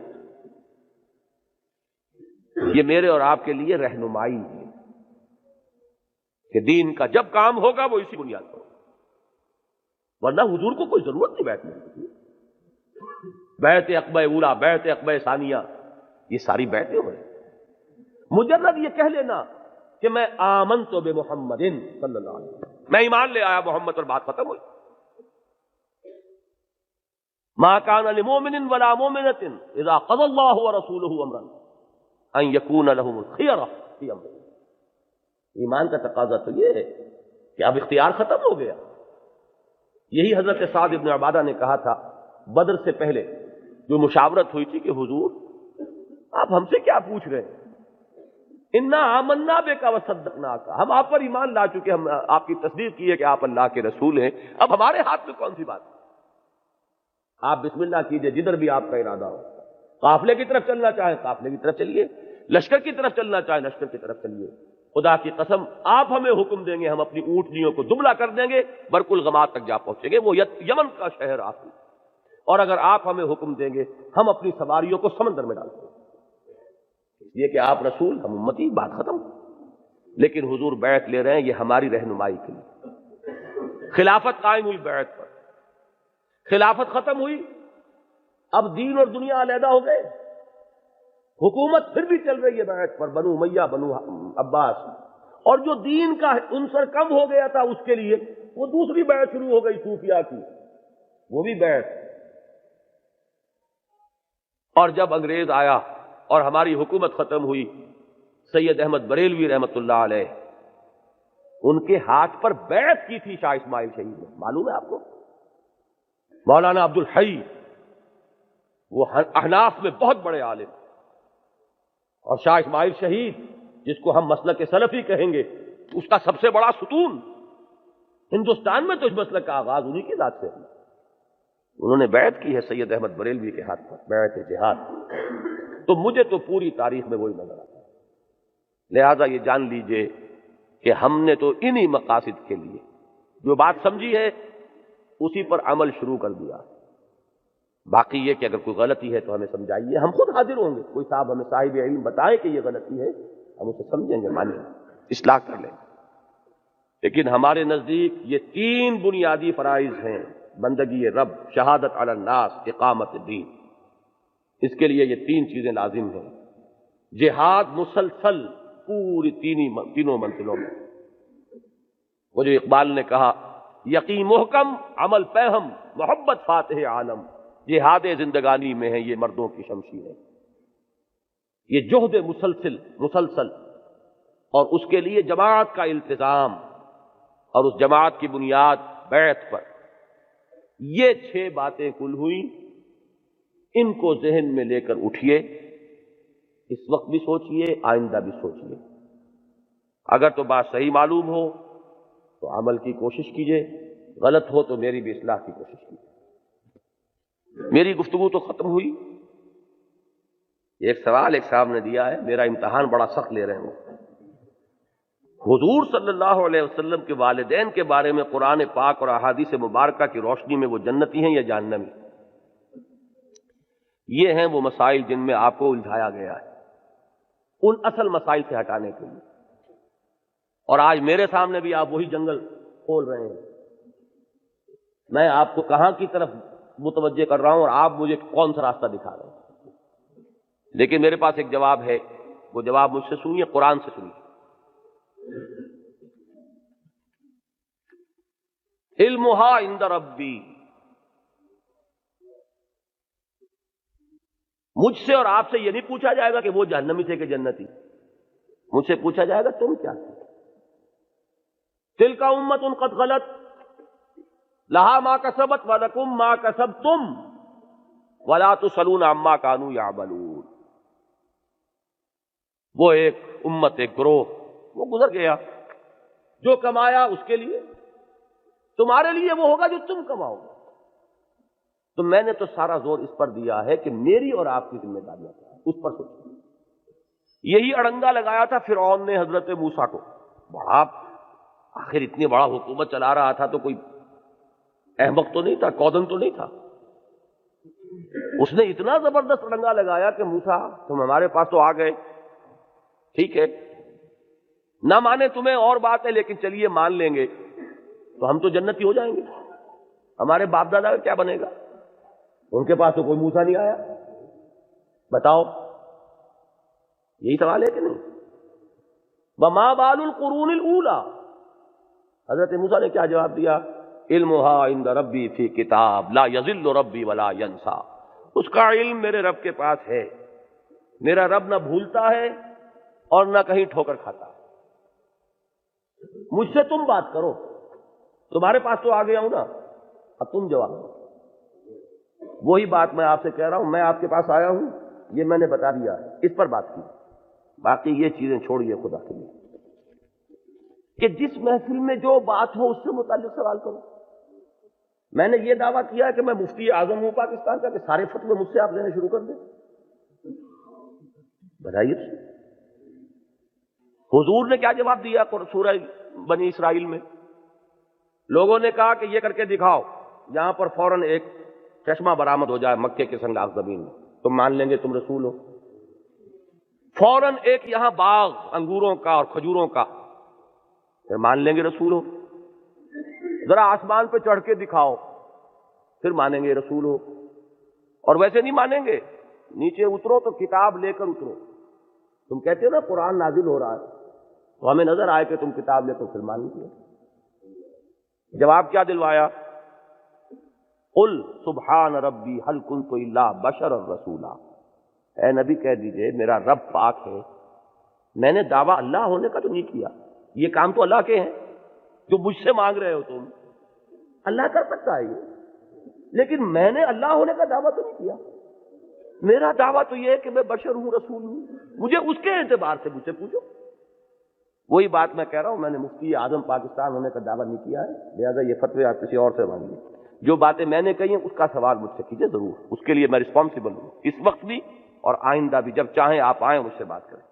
یہ میرے اور آپ کے لیے رہنمائی ہے کہ دین کا جب کام ہوگا وہ اسی بنیاد پر ہوگا، ورنہ حضور کو کوئی ضرورت نہیں بیعت میں کی۔ بیعت عقبہ اولا، بیعت عقبہ ثانیہ، یہ ساری بیعتیں ہوئے۔ مجرد یہ کہہ لینا کہ میں آمنت بمحمد صلی اللہ علیہ وسلم، میں ایمان لے آیا محمد پر، بات ختم ہوئی۔ ما كان لمؤمن ولا مؤمنة اذا قضى الله ورسوله امرا ان يكون لهم الخيرة في امرهم۔ ایمان کا تقاضا تو یہ ہے کہ اب اختیار ختم ہو گیا۔ یہی حضرت سعد بن عبادہ نے کہا تھا بدر سے پہلے جو مشاورت ہوئی تھی کہ حضور آپ ہم سے کیا پوچھ رہے ہیں؟ انا آمنا بک وصدقناک، ہم آپ پر ایمان لا چکے، ہم آپ کی تصدیق کی ہے کہ آپ اللہ کے رسول ہیں، اب ہمارے ہاتھ میں کون سی بات ہے؟ آپ بسم اللہ کیجئے جدھر بھی آپ کا ارادہ ہو۔ قافلے کی طرف چلنا چاہیں قافلے کی طرف چلیے، لشکر کی طرف چلنا چاہیں لشکر کی طرف چلیے۔ خدا کی قسم آپ ہمیں حکم دیں گے، ہم اپنی اونٹنیوں کو دبلا کر دیں گے، برق الغمات تک جا پہنچیں گے، وہ یمن کا شہر آخری، اور اگر آپ ہمیں حکم دیں گے ہم اپنی سواریوں کو سمندر میں ڈال دیں گے۔ یہ کہ آپ رسول، ہم امتی، بات ختم۔ لیکن حضور بیعت لے رہے ہیں، یہ ہماری رہنمائی کے لیے۔ خلافت قائم ہوئی بیعت پر، خلافت ختم ہوئی، اب دین اور دنیا علیحدہ ہو گئے، حکومت پھر بھی چل رہی ہے بیعت پر، بنو امیہ، بنو عباس، اور جو دین کا عنصر کم ہو گیا تھا اس کے لیے وہ دوسری بیعت شروع ہو گئی صوفیاء کی، وہ بھی بیعت۔ اور جب انگریز آیا اور ہماری حکومت ختم ہوئی، سید احمد بریلوی رحمت اللہ علیہ، ان کے ہاتھ پر بیعت کی تھی شاہ اسماعیل شہید نے، معلوم ہے آپ کو؟ مولانا عبد الحی، وہ احناف میں بہت بڑے عالم، اور شاہ اسماعیل شہید جس کو ہم مسلک سلفی کہیں گے، اس کا سب سے بڑا ستون، ہندوستان میں تو اس مسلک کا آغاز انہی کی ذات سے ہے۔ انہوں نے بیعت کی ہے سید احمد بریلوی کے ہاتھ پر، بیعت جہاد۔ تو مجھے تو پوری تاریخ میں وہی نظر آتا ہے۔ لہذا یہ جان لیجئے کہ ہم نے تو انہی مقاصد کے لیے جو بات سمجھی ہے اسی پر عمل شروع کر دیا۔ باقی یہ کہ اگر کوئی غلطی ہے تو ہمیں سمجھائیے، ہم خود حاضر ہوں گے، کوئی صاحب ہمیں صاحب علم بتائے کہ یہ غلطی ہے، ہم اسے سمجھیں گے، مانیں گے، اصلاح کر لیں گے۔ لیکن ہمارے نزدیک یہ 3 بنیادی فرائض ہیں: بندگی رب، شہادت علی الناس، اقامت دین۔ اس کے لیے یہ 3 چیزیں لازم ہیں۔ جہاد مسلسل پوری تینوں منزلوں میں۔ وہ جو اقبال نے کہا یقین محکم، عمل پہم، محبت فاتح عالم، جہاد زندگانی میں ہے یہ مردوں کی شمشیر ہے۔ یہ جہد مسلسل، اور اس کے لیے جماعت کا التزام، اور اس جماعت کی بنیاد بیعت پر۔ یہ 6 باتیں کل ہوئیں، ان کو ذہن میں لے کر اٹھیے، اس وقت بھی سوچئے، آئندہ بھی سوچئے۔ اگر تو بات صحیح معلوم ہو تو عمل کی کوشش کیجئے، غلط ہو تو میری بھی اصلاح کی کوشش کیجئے۔ میری گفتگو تو ختم ہوئی۔ ایک سوال ایک صاحب نے دیا ہے، میرا امتحان بڑا سخت لے رہے ہیں۔ حضور صلی اللہ علیہ وسلم کے والدین کے بارے میں قرآن پاک اور احادیث مبارکہ کی روشنی میں وہ جنتی ہیں یا جہنمی؟ یہ ہیں وہ مسائل جن میں آپ کو الجھایا گیا ہے، ان اصل مسائل سے ہٹانے کے لیے۔ اور آج میرے سامنے بھی آپ وہی جنگل کھول رہے ہیں۔ میں آپ کو کہاں کی طرف متوجہ کر رہا ہوں اور آپ مجھے کون سا راستہ دکھا رہے ہیں؟ لیکن میرے پاس ایک جواب ہے وہ جواب مجھ سے سنیے، قرآن سے سنیے۔ علمھا عند ربی، مجھ سے اور آپ سے یہ نہیں پوچھا جائے گا کہ وہ جہنمی تھے کہ جنتی، مجھ سے پوچھا جائے گا تم کیا تھے۔ تلک امۃ قد خلت لہا ما کسبت ولکم ما کسبتم ولا تسألون عما کانوا یعملون۔ وہ ایک امت، ایک گروہ، وہ گزر گیا، جو کمایا اس کے لیے، تمہارے لیے وہ ہوگا جو تم کماؤ گے۔ تو میں نے تو سارا زور اس پر دیا ہے کہ میری اور آپ کی ذمہ داریاں کیا ہیں، اس پر سوچیں۔ یہی اڑنگا لگایا تھا فرعون نے حضرت موسیٰ کو، بڑا آخر اتنی بڑا حکومت چلا رہا تھا تو کوئی احمق تو نہیں تھا، کودن تو نہیں تھا۔ اس نے اتنا زبردست اڑنگا لگایا کہ موسیٰ تم ہمارے پاس تو آ گئے، ٹھیک ہے نہ مانے تمہیں اور بات ہے، لیکن چلیے مان لیں گے تو ہم تو جنتی ہو جائیں گے، ہمارے باپ دادا کا کیا بنے گا؟ ان کے پاس تو کوئی موسیٰ نہیں آیا، بتاؤ یہی سوال ہے کہ نہیں؟ وما بال القرون الاولی، حضرت موسیٰ نے کیا جواب دیا؟ علمھا عند ربی فی کتاب لا یضل ربی ولا ینسا، اس کا علم میرے رب کے پاس ہے، میرا رب نہ بھولتا ہے اور نہ کہیں ٹھوکر کھاتا ہے۔ مجھ سے تم بات کرو، تمہارے پاس تو آ گیا ہوں نا، اب تم جواب دو۔ وہی بات میں آپ سے کہہ رہا ہوں، میں آپ کے پاس آیا ہوں، یہ میں نے بتا دیا ہے، اس پر بات کی، باقی یہ چیزیں چھوڑیے خدا کے لیے، کہ جس محفل میں جو بات ہو اس سے متعلق سوال کرو۔ میں نے یہ دعویٰ کیا کہ میں مفتی اعظم ہوں پاکستان کا، کہ سارے فتوے مجھ سے آپ لینے شروع کر دیں، بتائیے۔ حضور نے کیا جواب دیا سورہ بنی اسرائیل میں؟ لوگوں نے کہا کہ یہ کر کے دکھاؤ، یہاں پر فوراً ایک چشمہ برآمد ہو جائے مکے کے سنگلاخ زمین میں، تم مان لیں گے تم رسول ہو۔ فوراً ایک یہاں باغ انگوروں کا اور کھجوروں کا، پھر مان لیں گے رسول ہو۔ ذرا آسمان پہ چڑھ کے دکھاؤ، پھر مانیں گے رسول ہو۔ اور ویسے نہیں مانیں گے، نیچے اترو تو کتاب لے کر اترو۔ تم کہتے ہو نا قرآن نازل ہو رہا ہے، تو ہمیں نظر آئے کہ تم کتاب لے تو پھر مان لیجیے۔ جواب کیا دلوایا؟ قل سبحان ربی هل كنت الا بشرا رسولا، اے نبی کہہ دیجئے میرا رب پاک ہے، میں نے دعویٰ اللہ ہونے کا تو نہیں کیا، یہ کام تو اللہ کے ہیں جو مجھ سے مانگ رہے ہو تم، اللہ کر سکتا ہے یہ، لیکن میں نے اللہ ہونے کا دعویٰ تو نہیں کیا۔ میرا دعویٰ تو یہ ہے کہ میں بشر ہوں، رسول ہوں، مجھے اس کے اعتبار سے مجھ سے پوچھو۔ وہی بات میں کہہ رہا ہوں، میں نے مفتی اعظم پاکستان ہونے کا دعویٰ نہیں کیا ہے، لہٰذا یہ فتوے آپ کسی اور سے مانگیے۔ جو باتیں میں نے کہی ہیں اس کا سوال مجھ سے کیجیے ضرور، اس کے لیے میں رسپانسیبل ہوں، اس وقت بھی اور آئندہ بھی، جب چاہیں آپ آئیں مجھ سے بات کریں۔